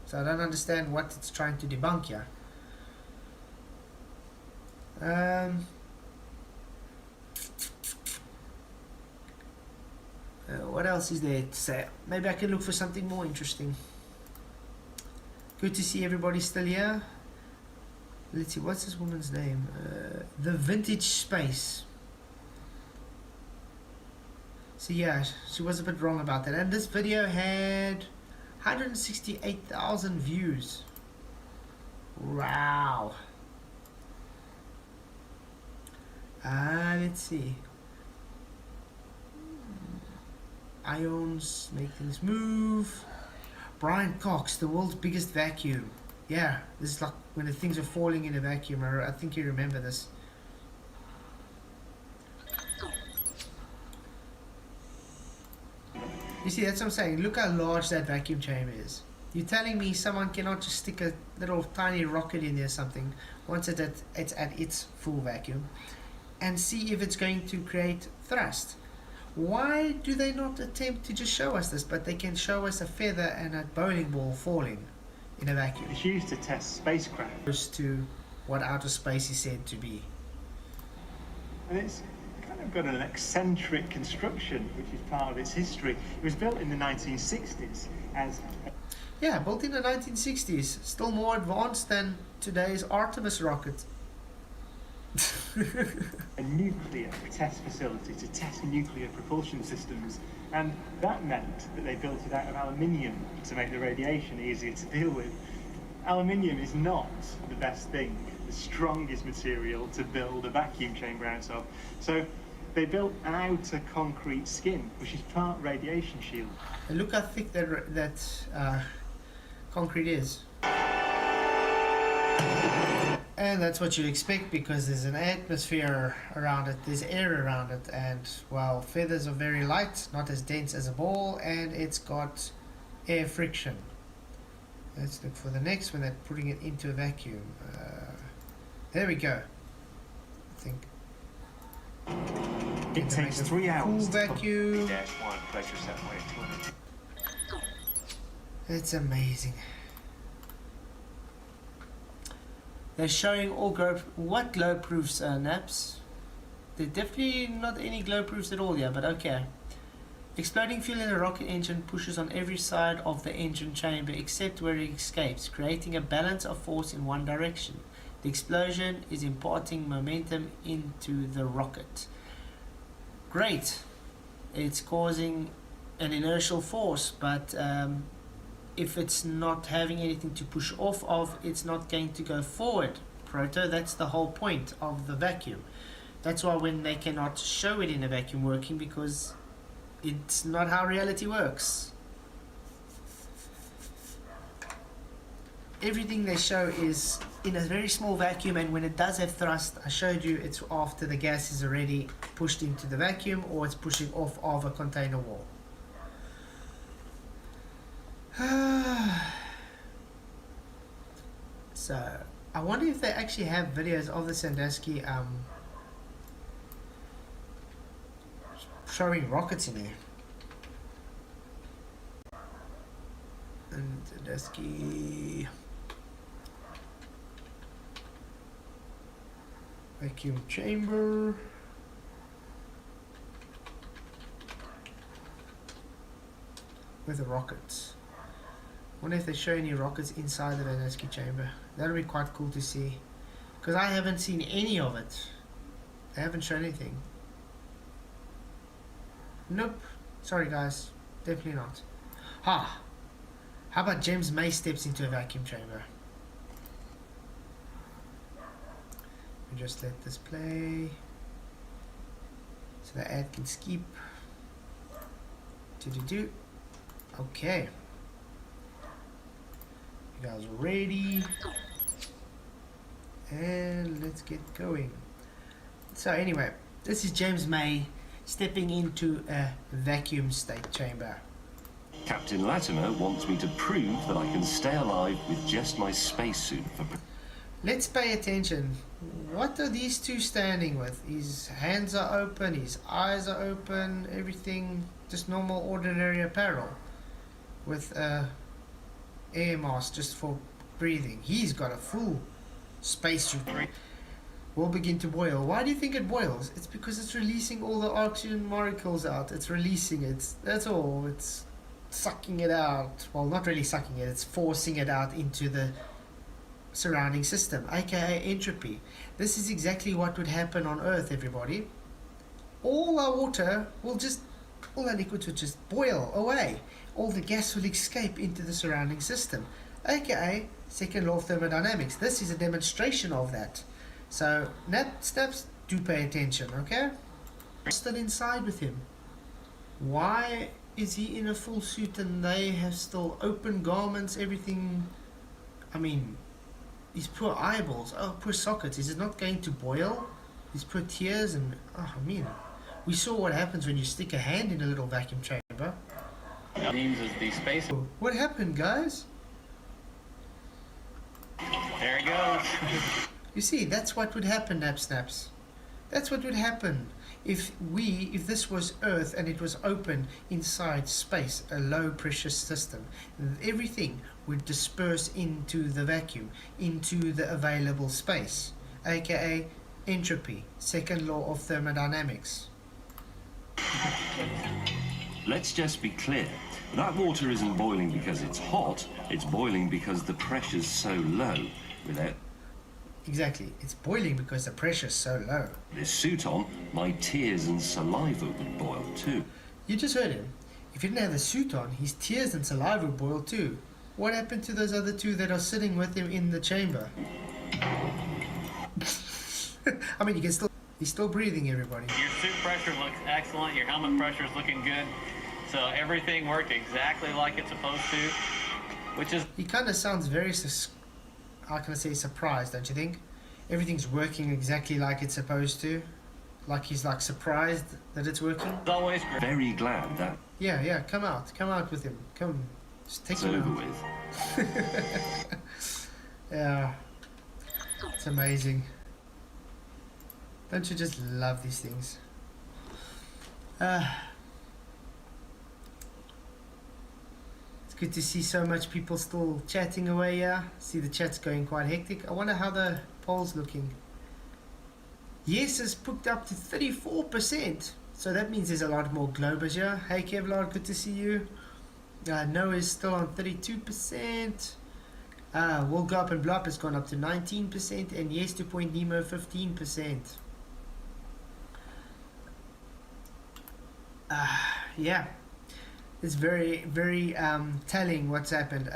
So I don't understand what it's trying to debunk here. What else is there to say? Maybe I can look for something more interesting. Good to see everybody still here. Let's see, what's this woman's name? The Vintage Space. So yeah, she was a bit wrong about that. And this video had 168,000 views. Wow. Let's see. Ions make things move. Brian Cox, the world's biggest vacuum. Yeah, this is like when the things are falling in a vacuum. I think you remember this. You see, that's what I'm saying. Look how large that vacuum chamber is. You're telling me someone cannot just stick a little tiny rocket in there or something once it's at its full vacuum and see if it's going to create thrust. Why do they not attempt to just show us this, but they can show us a feather and a bowling ball falling in a vacuum? It's used to test spacecraft. As to what outer space is said to be. And it's kind of got an eccentric construction, which is part of its history. It was built in the 1960s as... Yeah, built in the 1960s. Still more advanced than today's Artemis rocket. a nuclear test facility to test nuclear propulsion systems, and that meant that they built it out of aluminium to make the radiation easier to deal with. Aluminium is not the best thing, the strongest material to build a vacuum chamber out of, so they built an outer concrete skin, which is part radiation shield. And look how thick that concrete is. And that's what you'd expect because there's an atmosphere around it, there's air around it, and well, feathers are very light, not as dense as a ball, and it's got air friction. Let's look for the next one, that's putting it into a vacuum. There we go. I think it takes 3 hours. Cool vacuum. It's amazing. They're showing all what glow proofs are naps? There's definitely not any glow proofs at all here, but okay. Exploding fuel in a rocket engine pushes on every side of the engine chamber except where it escapes, creating a balance of force in one direction. The explosion is imparting momentum into the rocket. Great. It's causing an inertial force, but if it's not having anything to push off of, it's not going to go forward. Proto, that's the whole point of the vacuum. That's why when they cannot show it in a vacuum working, because it's not how reality works. Everything they show is in a very small vacuum, and when it does have thrust, I showed you, it's after the gas is already pushed into the vacuum or it's pushing off of a container wall. So I wonder if they actually have videos of the Sandusky showing rockets in there. And Sandusky vacuum chamber. With the rockets. Wonder if they show any rockets inside the Sandusky chamber. That would be quite cool to see. Because I haven't seen any of it. They haven't shown anything. Nope. Sorry guys. Definitely not. How about James May steps into a vacuum chamber? We just let this play so the ad can skip. Do. Okay. You guys are ready. And let's get going. So anyway, this is James May stepping into a vacuum state chamber. Captain Latimer wants me to prove that I can stay alive with just my spacesuit. Let's pay attention. What are these two standing with? His hands are open, his eyes are open, everything just normal, ordinary apparel with a air mask just for breathing. He's got a full spacesuit. Will begin to boil. Why do you think it boils? It's because it's releasing all the oxygen molecules out. It's releasing it. That's all. It's sucking it out. Well, not really sucking it. It's forcing it out into the surrounding system, aka entropy. This is exactly what would happen on Earth, everybody. All our water will just, all our liquids would just boil away. All the gas will escape into the surrounding system, aka second law of thermodynamics. This is a demonstration of that. So, snaps, do pay attention, okay? Still inside with him. Why is he in a full suit and they have still open garments, everything? I mean, his poor eyeballs, oh, poor sockets. Is it not going to boil? His poor tears and, oh, I mean, we saw what happens when you stick a hand in a little vacuum chamber. Beams is the space. What happened, guys? There he goes. You see, that's what would happen, Snaps. That's what would happen if this was Earth and it was open inside space, a low pressure system. Everything would disperse into the vacuum, into the available space, aka entropy, second law of thermodynamics. Let's just be clear. That water isn't boiling because it's hot, it's boiling because the pressure's so low. Without Exactly, it's boiling because the pressure's so low. this suit on, my tears and saliva would boil too. You just heard him. If he didn't have the suit on, his tears and saliva would boil too. What happened to those other two that are sitting with him in the chamber? I mean, he's still breathing, everybody. Your suit pressure looks excellent. Your helmet pressure is looking good. So everything worked exactly like it's supposed to, which is... He kind of sounds very, how can I say, surprised, don't you think? Everything's working exactly like it's supposed to. Like he's like surprised that it's working. It's always great. Very glad that Yeah, come out with him. Come, just take it's him over out. with. Yeah, it's amazing. Don't you just love these things? It's good to see so much people still chatting away here. See the chat's going quite hectic. I wonder how the poll's looking. Yes is booked up to 34%. So that means there's a lot more Globers here. Hey Kevlar, good to see you. No is still on 32%. Will Go Up and Blow Up has gone up to 19%. And Yes to Point Nemo 15%. Yeah. It's very, very telling what's happened.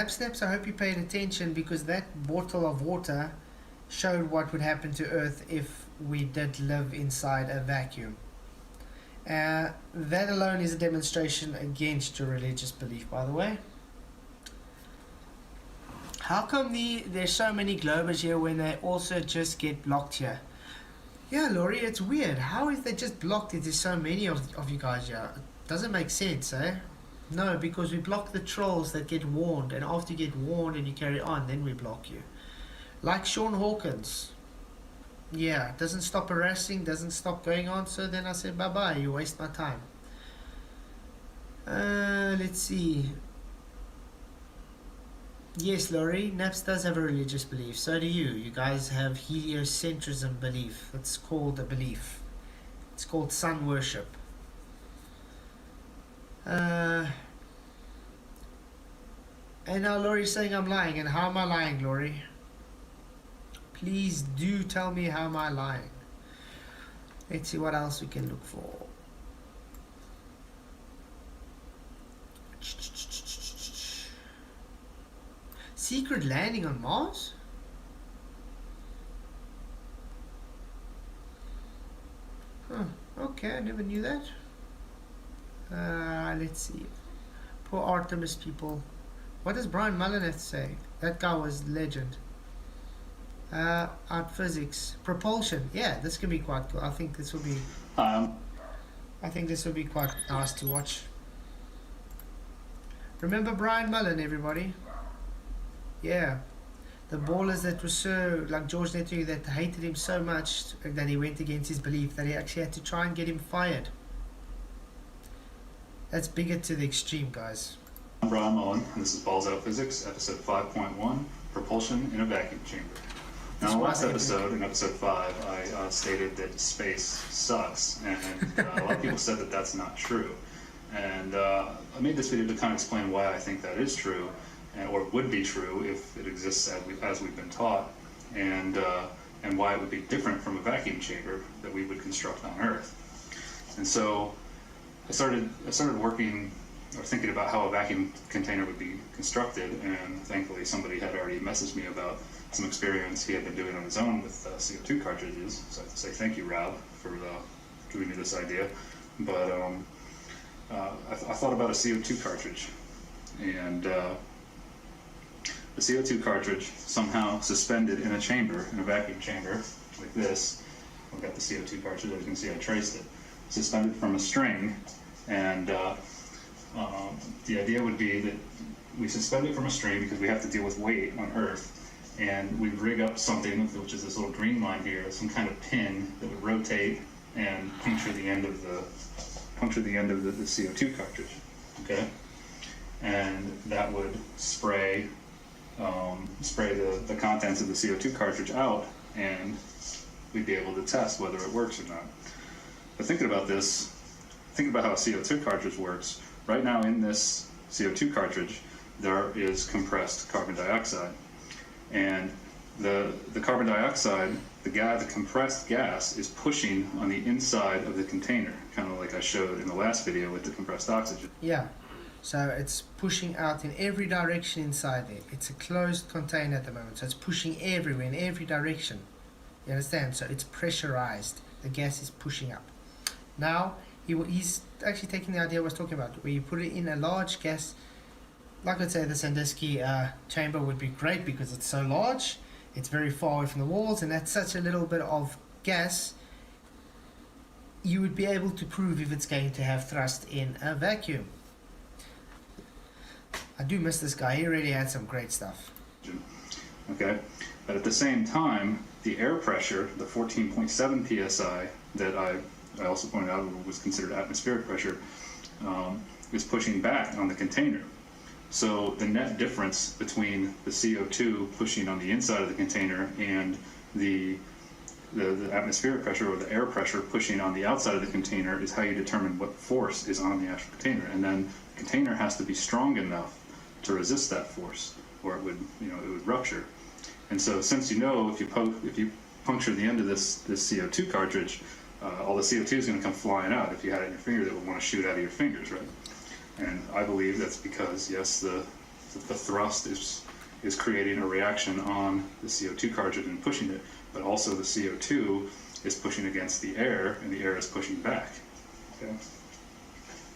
Snaps, I hope you paid attention because that bottle of water showed what would happen to Earth if we did live inside a vacuum. That alone is a demonstration against your religious belief, by the way. How come there's so many Globers here when they also just get blocked here? Yeah, Laurie, it's weird. How is they just blocked if there's so many of you guys here? Doesn't make sense, eh? No, because we block the trolls that get warned, and after you get warned and you carry on, then we block you. Like Sean Hawkins. Yeah, doesn't stop harassing, doesn't stop going on, so then I said bye-bye, you waste my time. Let's see. Yes, Laurie, Naps does have a religious belief, so do you. You guys have heliocentrism belief. It's called a belief. It's called sun worship. And now Laurie's saying I'm lying. And how am I lying, Laurie? Please do tell me how am I lying. Let's see what else we can look for. Secret landing on Mars? Huh, okay, I never knew that. Let's see. Poor Artemis people. What does Brian Mullen have to say? That guy was legend. Art physics. Propulsion. Yeah, this can be quite cool. I think this will be... I think this will be quite nice to watch. Remember Brian Mullen, everybody? Yeah. The ballers that were so, like George Neto, that hated him so much that he went against his belief that he actually had to try and get him fired. That's bigger to the extreme, guys. I'm Brian Mullen, and this is Balls Out Physics, episode 5.1, Propulsion in a Vacuum Chamber. Now, in the last episode, in episode 5, I stated that space sucks, and a lot of people said that that's not true. And I made this video to kind of explain why I think that is true, or would be true if it exists as we've been taught, and why it would be different from a vacuum chamber that we would construct on Earth. And so I started working or thinking about how a vacuum container would be constructed, and thankfully somebody had already messaged me about some experience he had been doing on his own with CO2 cartridges. So I have to say thank you, Rob, for giving me this idea. But I thought about a CO2 cartridge, and the CO2 cartridge somehow suspended in a chamber, in a vacuum chamber like this. I've got the CO2 cartridge, as you can see I traced it, suspended from a string, and the idea would be that we suspend it from a string because we have to deal with weight on Earth, and we rig up something, which is this little green line here, some kind of pin that would rotate and puncture the end of the CO2 cartridge, okay? And that would spray the contents of the CO2 cartridge out, and we'd be able to test whether it works or not. But thinking about this, thinking about how a CO2 cartridge works, right now in this CO2 cartridge, there is compressed carbon dioxide. And the carbon dioxide, the compressed gas, is pushing on the inside of the container, kind of like I showed in the last video with the compressed oxygen. Yeah, so it's pushing out in every direction inside there. It's a closed container at the moment, so it's pushing everywhere, in every direction. You understand? So it's pressurized. The gas is pushing up. Now, he's actually taking the idea I was talking about, where you put it in a large gas, like I'd say the Sandusky chamber would be great because it's so large, it's very far away from the walls, and that's such a little bit of gas, you would be able to prove if it's going to have thrust in a vacuum. I do miss this guy, he really had some great stuff. Okay, but at the same time, the air pressure, the 14.7 psi that I also pointed out was considered atmospheric pressure, is pushing back on the container. So the net difference between the CO2 pushing on the inside of the container and the atmospheric pressure, or the air pressure pushing on the outside of the container, is how you determine what force is on the actual container. And then the container has to be strong enough to resist that force, or it would rupture. And so, since if you puncture the end of this CO2 cartridge, all the CO2 is going to come flying out. If you had it in your finger, that would want to shoot out of your fingers, right? And I believe that's because, yes, the thrust is creating a reaction on the CO2 cartridge and pushing it, but also the CO2 is pushing against the air, and the air is pushing back. Okay?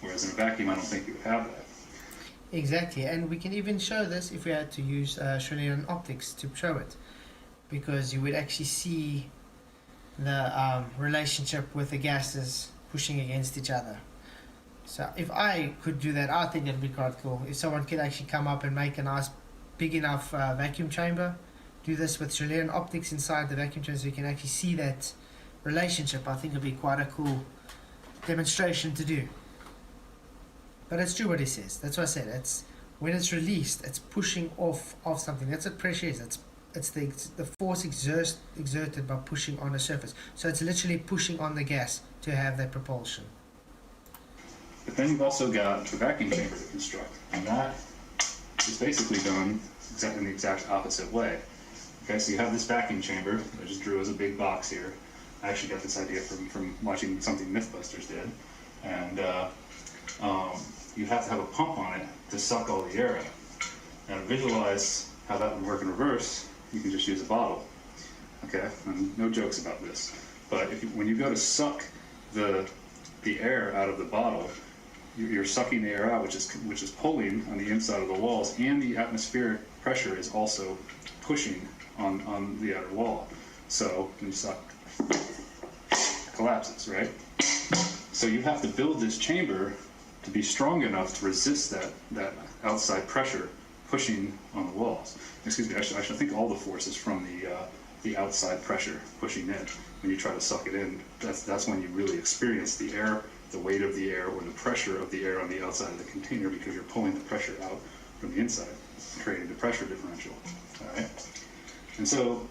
Whereas in a vacuum, I don't think you would have that. Exactly, and we can even show this if we had to use Schrodinger's optics to show it, because you would actually see the relationship with the gases pushing against each other. So if I could do that, I think it'd be quite cool. If someone could actually come up and make a nice big enough vacuum chamber, do this with Schrodinger's optics inside the vacuum chamber so you can actually see that relationship, I think it'd be quite a cool demonstration to do. But it's true what he says. That's what I said. It's when it's released, it's pushing off something. That's what pressure is. It's the force exerted by pushing on a surface. So it's literally pushing on the gas to have that propulsion. But then you've also got the vacuum chamber to construct, and that is basically done in the exact opposite way. Okay, so you have this vacuum chamber I just drew as a big box here. I actually got this idea from watching something Mythbusters did, and you have to have a pump on it to suck all the air out. Now, visualize how that would work in reverse, you can just use a bottle. Okay, and no jokes about this. But when you go to suck the air out of the bottle, you're sucking the air out, which is pulling on the inside of the walls, and the atmospheric pressure is also pushing on the outer wall. So when you suck, it collapses, right? So you have to build this chamber to be strong enough to resist that outside pressure pushing on the walls. Excuse me, I should think all the force is from the outside pressure pushing in. When you try to suck it in, that's when you really experience the air, the weight of the air, or the pressure of the air on the outside of the container, because you're pulling the pressure out from the inside, creating the pressure differential. All right? And so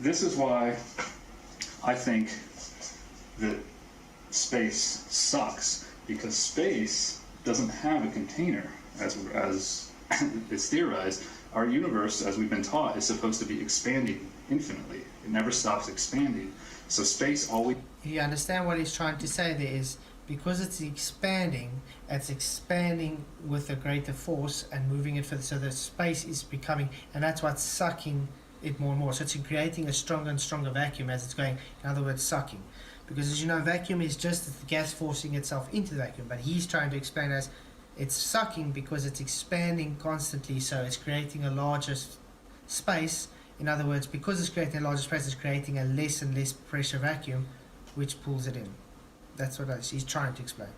this is why I think that space sucks, because space doesn't have a container, as it's theorized. Our universe, as we've been taught, is supposed to be expanding infinitely. It never stops expanding. So space always... You understand what he's trying to say there is, because it's expanding with a greater force and moving it further, so the space is becoming, and that's what's sucking it more and more. So it's creating a stronger and stronger vacuum as it's going, in other words, sucking. Because as you know, vacuum is just the gas forcing itself into the vacuum, but he's trying to explain as it's sucking because it's expanding constantly, so it's creating a larger space. In other words, because it's creating a larger space, it's creating a less and less pressure vacuum, which pulls it in. That's what he's trying to explain.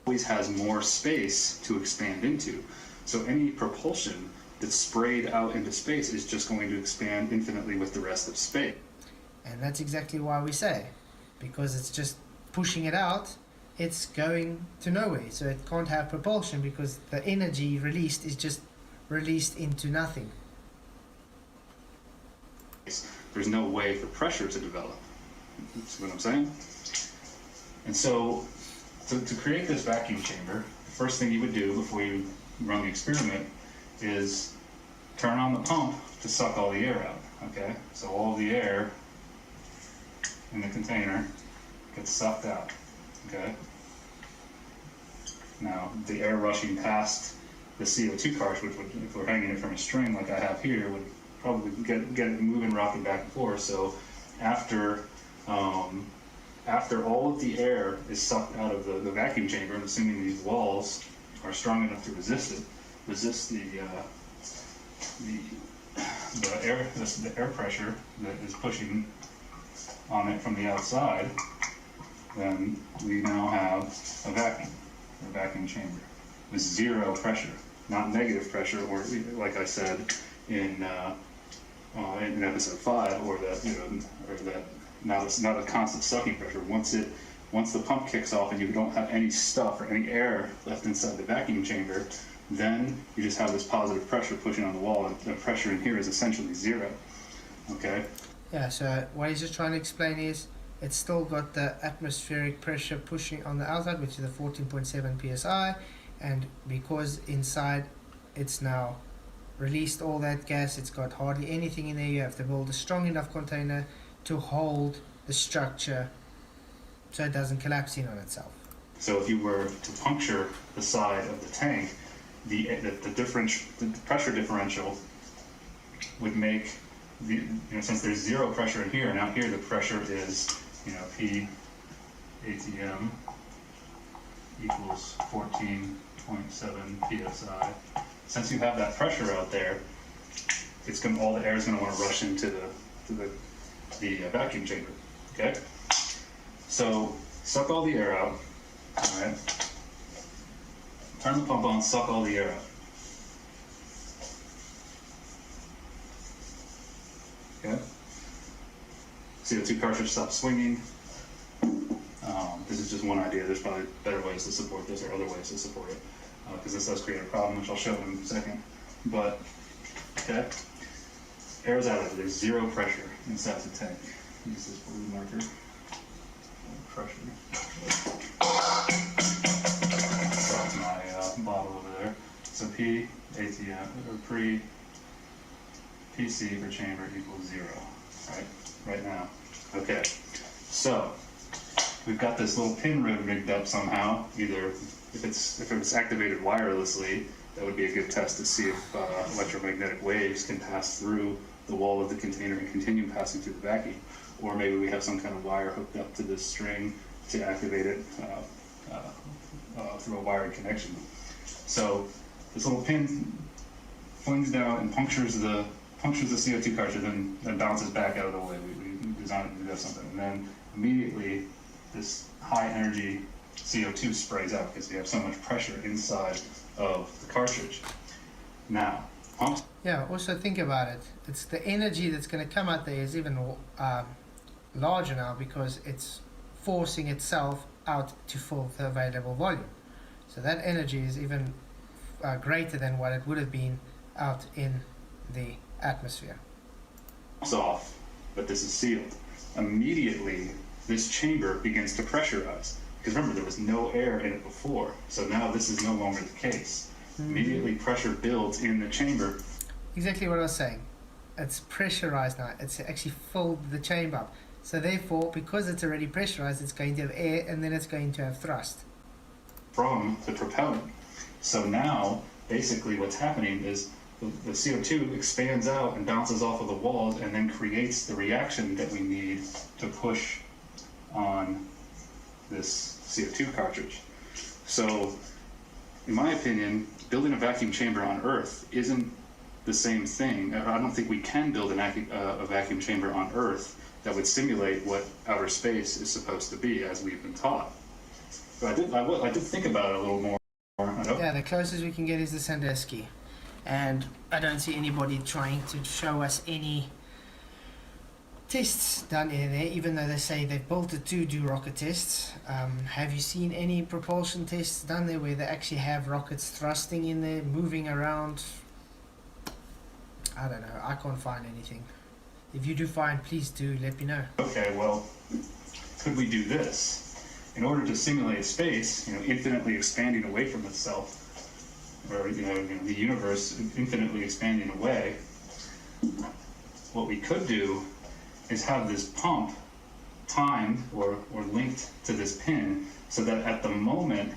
Always has more space to expand into. So any propulsion that's sprayed out into space is just going to expand infinitely with the rest of space. And that's exactly why we say, because it's just pushing it out, it's going to nowhere. So it can't have propulsion because the energy released is just released into nothing. There's no way for pressure to develop. See what I'm saying? And so to create this vacuum chamber, the first thing you would do before you run the experiment is turn on the pump to suck all the air out. Okay? So all the air in the container gets sucked out. Okay? Now, the air rushing past the CO2 cartridge, which would, if we're hanging it from a string like I have here, would probably get it moving, rocking back and forth. So after all of the air is sucked out of the vacuum chamber, and assuming these walls are strong enough to resist the air pressure that is pushing on it from the outside, then we now have a vacuum chamber with zero pressure, not negative pressure, or like I said in episode 5, or that now it's not a constant sucking pressure. Once the pump kicks off and you don't have any stuff or any air left inside the vacuum chamber, then you just have this positive pressure pushing on the wall, and the pressure in here is essentially zero. Okay? Yeah, so what he's just trying to explain is it's still got the atmospheric pressure pushing on the outside, which is a 14.7 psi, and because inside it's now released all that gas, it's got hardly anything in there. You have to build a strong enough container to hold the structure so it doesn't collapse in on itself. So if you were to puncture the side of the tank, the pressure differential would make since there's zero pressure in here, and out here the pressure is P ATM equals 14.7 psi. Since you have that pressure out there, all the air is going to want to rush into the vacuum chamber. Okay, so suck all the air out. All right, turn the pump on, suck all the air out. Okay, CO2 cartridge stops swinging. This is just one idea. There's probably better ways to support this, or other ways to support it, because this does create a problem, which I'll show in a second. But okay, air's out of it. There's zero pressure inside the tank. Use this blue marker. Pressure. That's my bottle over there. So P ATM or PC for chamber equals 0. Right now. Okay. So we've got this little pin rigged up somehow. Either if it's activated wirelessly, that would be a good test to see if electromagnetic waves can pass through the wall of the container and continue passing through the vacuum. Or maybe we have some kind of wire hooked up to this string to activate it through a wired connection. So this little pin flings down and punctures the CO2 cartridge, and then bounces back out of the way. We designed it to do something, and then immediately this high energy CO2 sprays out because we have so much pressure inside of the cartridge. Now, pumps. Yeah, also think about it. It's the energy that's going to come out there is even larger now because it's forcing itself out to fill the available volume. So that energy is even greater than what it would have been out in the atmosphere. It's off, but this is sealed. Immediately, this chamber begins to pressurize. Because remember, there was no air in it before, so now this is no longer the case. Immediately, pressure builds in the chamber. Exactly what I was saying. It's pressurized now. It's actually filled the chamber up. So therefore, because it's already pressurized, it's going to have air, and then it's going to have thrust From the propellant. So now, basically what's happening is the CO2 expands out and bounces off of the walls and then creates the reaction that we need to push on this CO2 cartridge. So, in my opinion, building a vacuum chamber on Earth isn't the same thing. I don't think we can build a vacuum chamber on Earth that would simulate what outer space is supposed to be, as we've been taught. But I did think about it a little more. Yeah, the closest we can get is the Sandusky. And I don't see anybody trying to show us any tests done in there, even though they say they've built it to do rocket tests. Have you seen any propulsion tests done there where they actually have rockets thrusting in there, moving around? I don't know. I can't find anything. If you do find, please do let me know. Okay, well, could we do this? In order to simulate space, infinitely expanding away from itself, or the universe infinitely expanding away, what we could do is have this pump timed or linked to this pin so that at the moment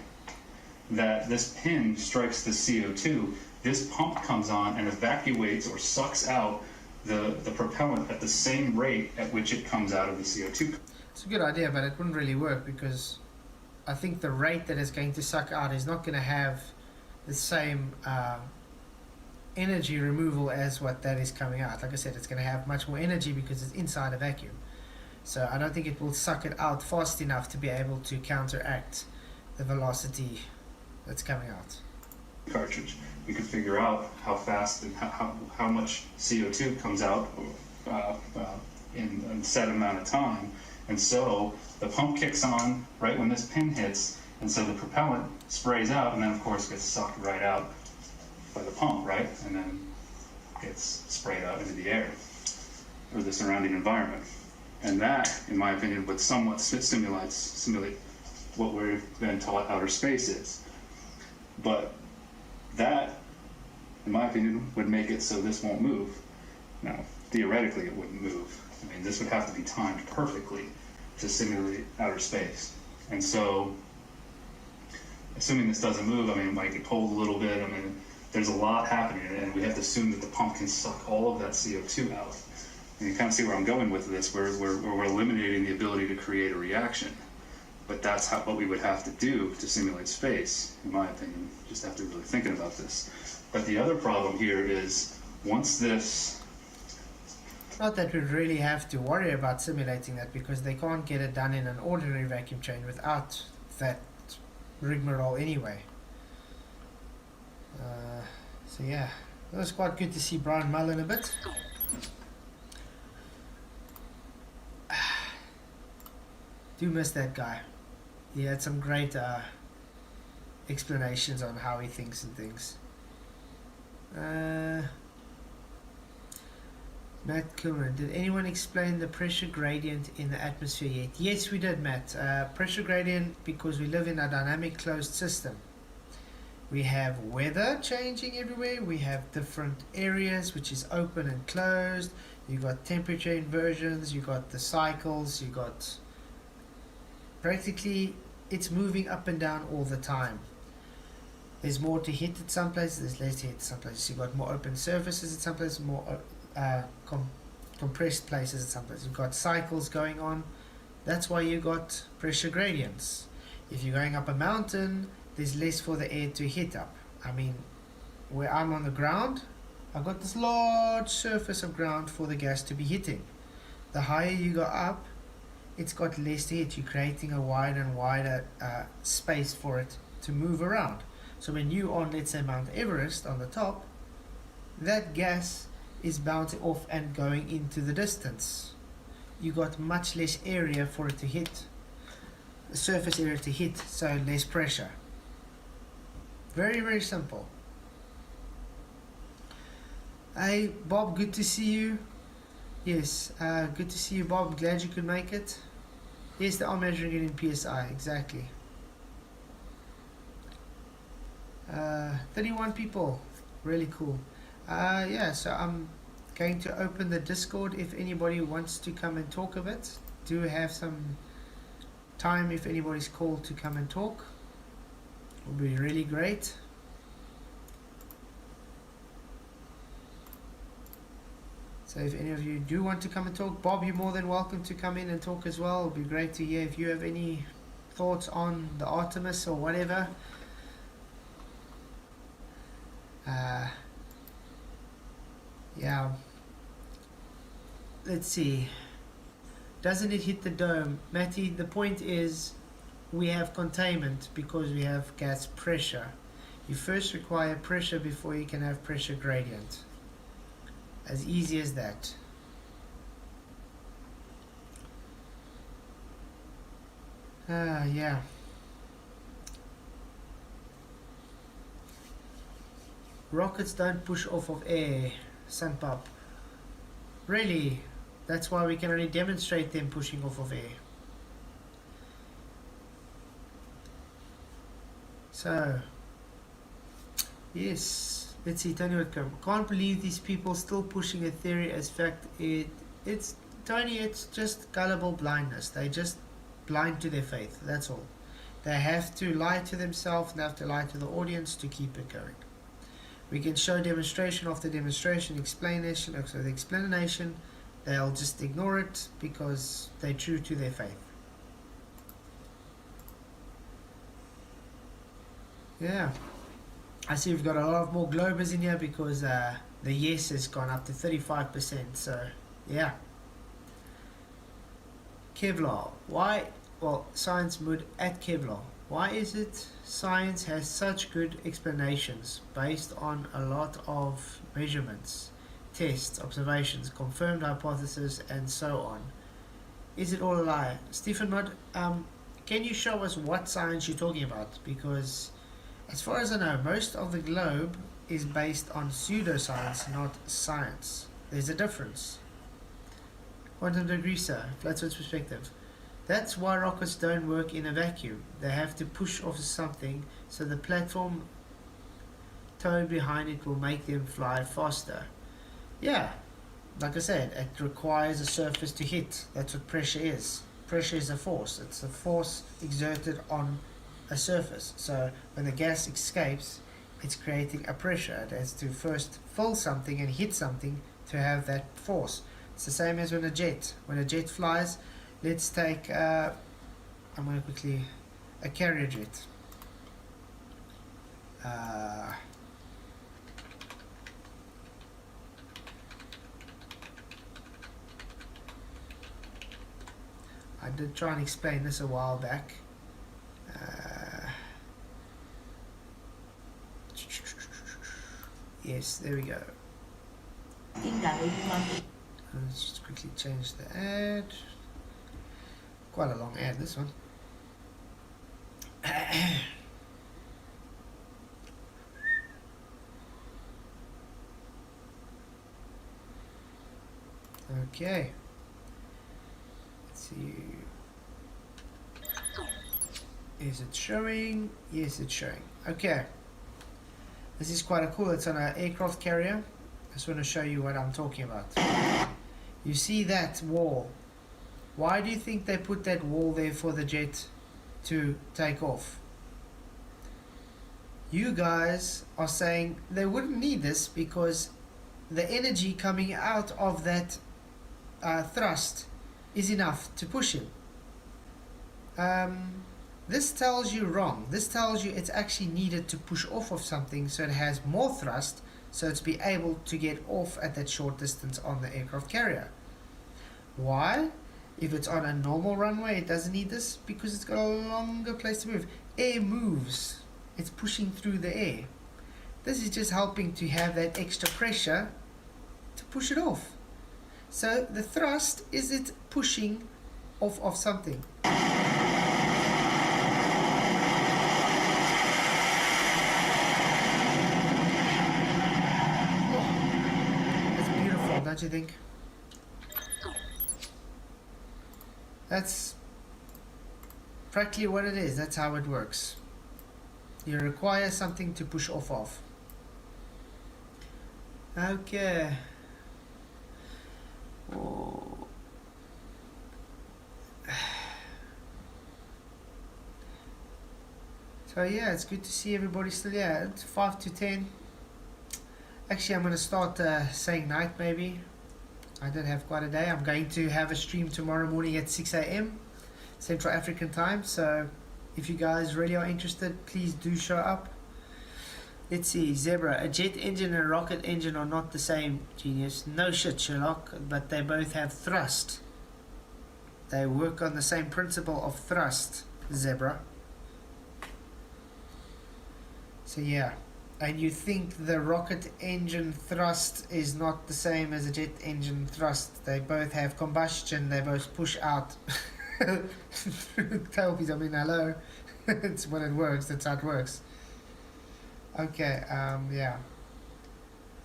that this pin strikes the CO2, this pump comes on and evacuates or sucks out the propellant at the same rate at which it comes out of the CO2. It's a good idea, but it wouldn't really work because I think the rate that it's going to suck out is not going to have the same energy removal as what that is coming out. Like I said, it's going to have much more energy because it's inside a vacuum. So I don't think it will suck it out fast enough to be able to counteract the velocity that's coming out. Cartridge. We could figure out how fast and how much CO2 comes out in a set amount of time. And so the pump kicks on right when this pin hits, and so the propellant sprays out and then of course gets sucked right out by the pump, right? And then gets sprayed out into the air or the surrounding environment. And that, in my opinion, would somewhat simulate what we've been taught outer space is. But that, in my opinion, would make it so this won't move. Now, theoretically, it wouldn't move. I mean, this would have to be timed perfectly to simulate outer space. And so, assuming this doesn't move, I mean, it might get pulled a little bit. I mean, there's a lot happening, and we have to assume that the pump can suck all of that CO2 out. And you kind of see where I'm going with this, where we're eliminating the ability to create a reaction. But that's what we would have to do to simulate space, in my opinion. Just have to really thinking about this. But the other problem here is, once this... Not that we really have to worry about simulating that, because they can't get it done in an ordinary vacuum chamber without that rigmarole anyway. So yeah, it was quite good to see Brian Mullen a bit. Do miss that guy. He had some great explanations on how he thinks and things. Matt Kilmer, did anyone explain the pressure gradient in the atmosphere yet? Yes, we did, Matt. Pressure gradient, because we live in a dynamic closed system. We have weather changing everywhere. We have different areas, which is open and closed. You got temperature inversions. You got the cycles. You got... Practically, it's moving up and down all the time. There's more to hit at some places, there's less to hit at some places. You've got more open surfaces at some places, more compressed places at some places. You've got cycles going on. That's why you got pressure gradients. If you're going up a mountain, there's less for the air to hit up. I mean, where I'm on the ground, I've got this large surface of ground for the gas to be hitting. The higher you go up, it's got less to hit. You're creating a wider and wider space for it to move around. So when you're on, let's say, Mount Everest on the top, that gas is bouncing off and going into the distance. You got much less area for it to hit, the surface area to hit, so less pressure. Very, very simple. Hey Bob, good to see you. Yes, good to see you, Bob. Glad you could make it. Yes, they are measuring it in PSI, exactly. 31 people, really cool. Yeah, so I'm going to open the Discord if anybody wants to come and talk a bit. Do have some time if anybody's called to come and talk. It will be really great. So if any of you do want to come and talk, Bob, you're more than welcome to come in and talk as well. It'll be great to hear if you have any thoughts on the Artemis or whatever. Yeah, let's see, doesn't it hit the dome? Matty, the point is we have containment because we have gas pressure. You first require pressure before you can have pressure gradient. As easy as that. Yeah. Rockets don't push off of air, Sunpup. Really? That's why we can only demonstrate them pushing off of air. So, yes, let's see, Tony would come. Can't believe these people still pushing a theory as fact. It's Tony, it's just gullible blindness. They just blind to their faith, that's all. They have to lie to themselves and have to lie to the audience to keep it going. We can show demonstration after demonstration, explanation after the explanation. They'll just ignore it because they're true to their faith. Yeah. I see we've got a lot more Globers in here because the yes has gone up to 35%. So, yeah. Kevlar. Why? Well, Science Mood at Kevlar. Why is it science has such good explanations based on a lot of measurements, tests, observations, confirmed hypotheses, and so on? Is it all a lie? Stephen Mudd, can you show us what science you're talking about? Because as far as I know, most of the globe is based on pseudoscience, not science. There's a difference. Quantum degree, sir. Flat Earth perspective. That's why rockets don't work in a vacuum. They have to push off something, so the platform towing behind it will make them fly faster. Yeah, like I said, it requires a surface to hit. That's what pressure is. Pressure is a force. It's a force exerted on a surface. So when the gas escapes, it's creating a pressure. It has to first fill something and hit something to have that force. It's the same as when a jet flies. Let's take, I'm going to quickly, a carrier jet. I did try and explain this a while back. Yes, there we go. Let's just quickly change the ad. Quite a long ad, this one. Okay. Let's see. Is it showing? Yes, it's showing. Okay. This is quite cool. It's on an aircraft carrier. I just want to show you what I'm talking about. You see that wall? Why do you think they put that wall there for the jet to take off? You guys are saying they wouldn't need this because the energy coming out of that thrust is enough to push him. This tells you wrong. This tells you it's actually needed to push off of something so it has more thrust, so to be able to get off at that short distance on the aircraft carrier. Why? If it's on a normal runway, it doesn't need this because it's got a longer place to move. Air moves. It's pushing through the air. This is just helping to have that extra pressure to push it off. So the thrust is it pushing off of something. Don't you think? That's practically what it is. That's how it works. You require something to push off of. Okay. Oh. So yeah, it's good to see everybody still here. It's 5 to 10. Actually, I'm going to start saying night maybe. I did have quite a day. I'm going to have a stream tomorrow morning at 6 a.m. Central African time. So if you guys really are interested, please do show up. Let's see. Zebra. A jet engine and a rocket engine are not the same, genius. No shit, Sherlock. But they both have thrust. They work on the same principle of thrust, Zebra. So yeah. And you think the rocket engine thrust is not the same as a jet engine thrust. They both have combustion, they both push out. Tailpiece, I mean, hello. It's when it works, that's how it works. Okay, yeah.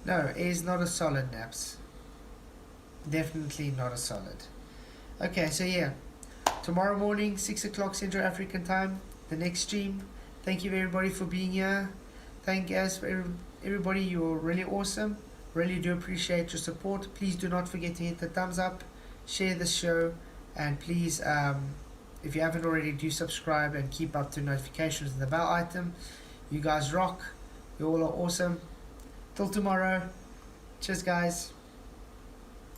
No, air is not a solid, Naps. Definitely not a solid. Okay, so yeah. Tomorrow morning, 6 o'clock Central African time, the next stream. Thank you everybody for being here. Thank you guys for everybody. You're really awesome. Really do appreciate your support. Please do not forget to hit the thumbs up, share the show, and please, if you haven't already, do subscribe and keep up to notifications and the bell item. You guys rock. You all are awesome. Till tomorrow. Cheers, guys.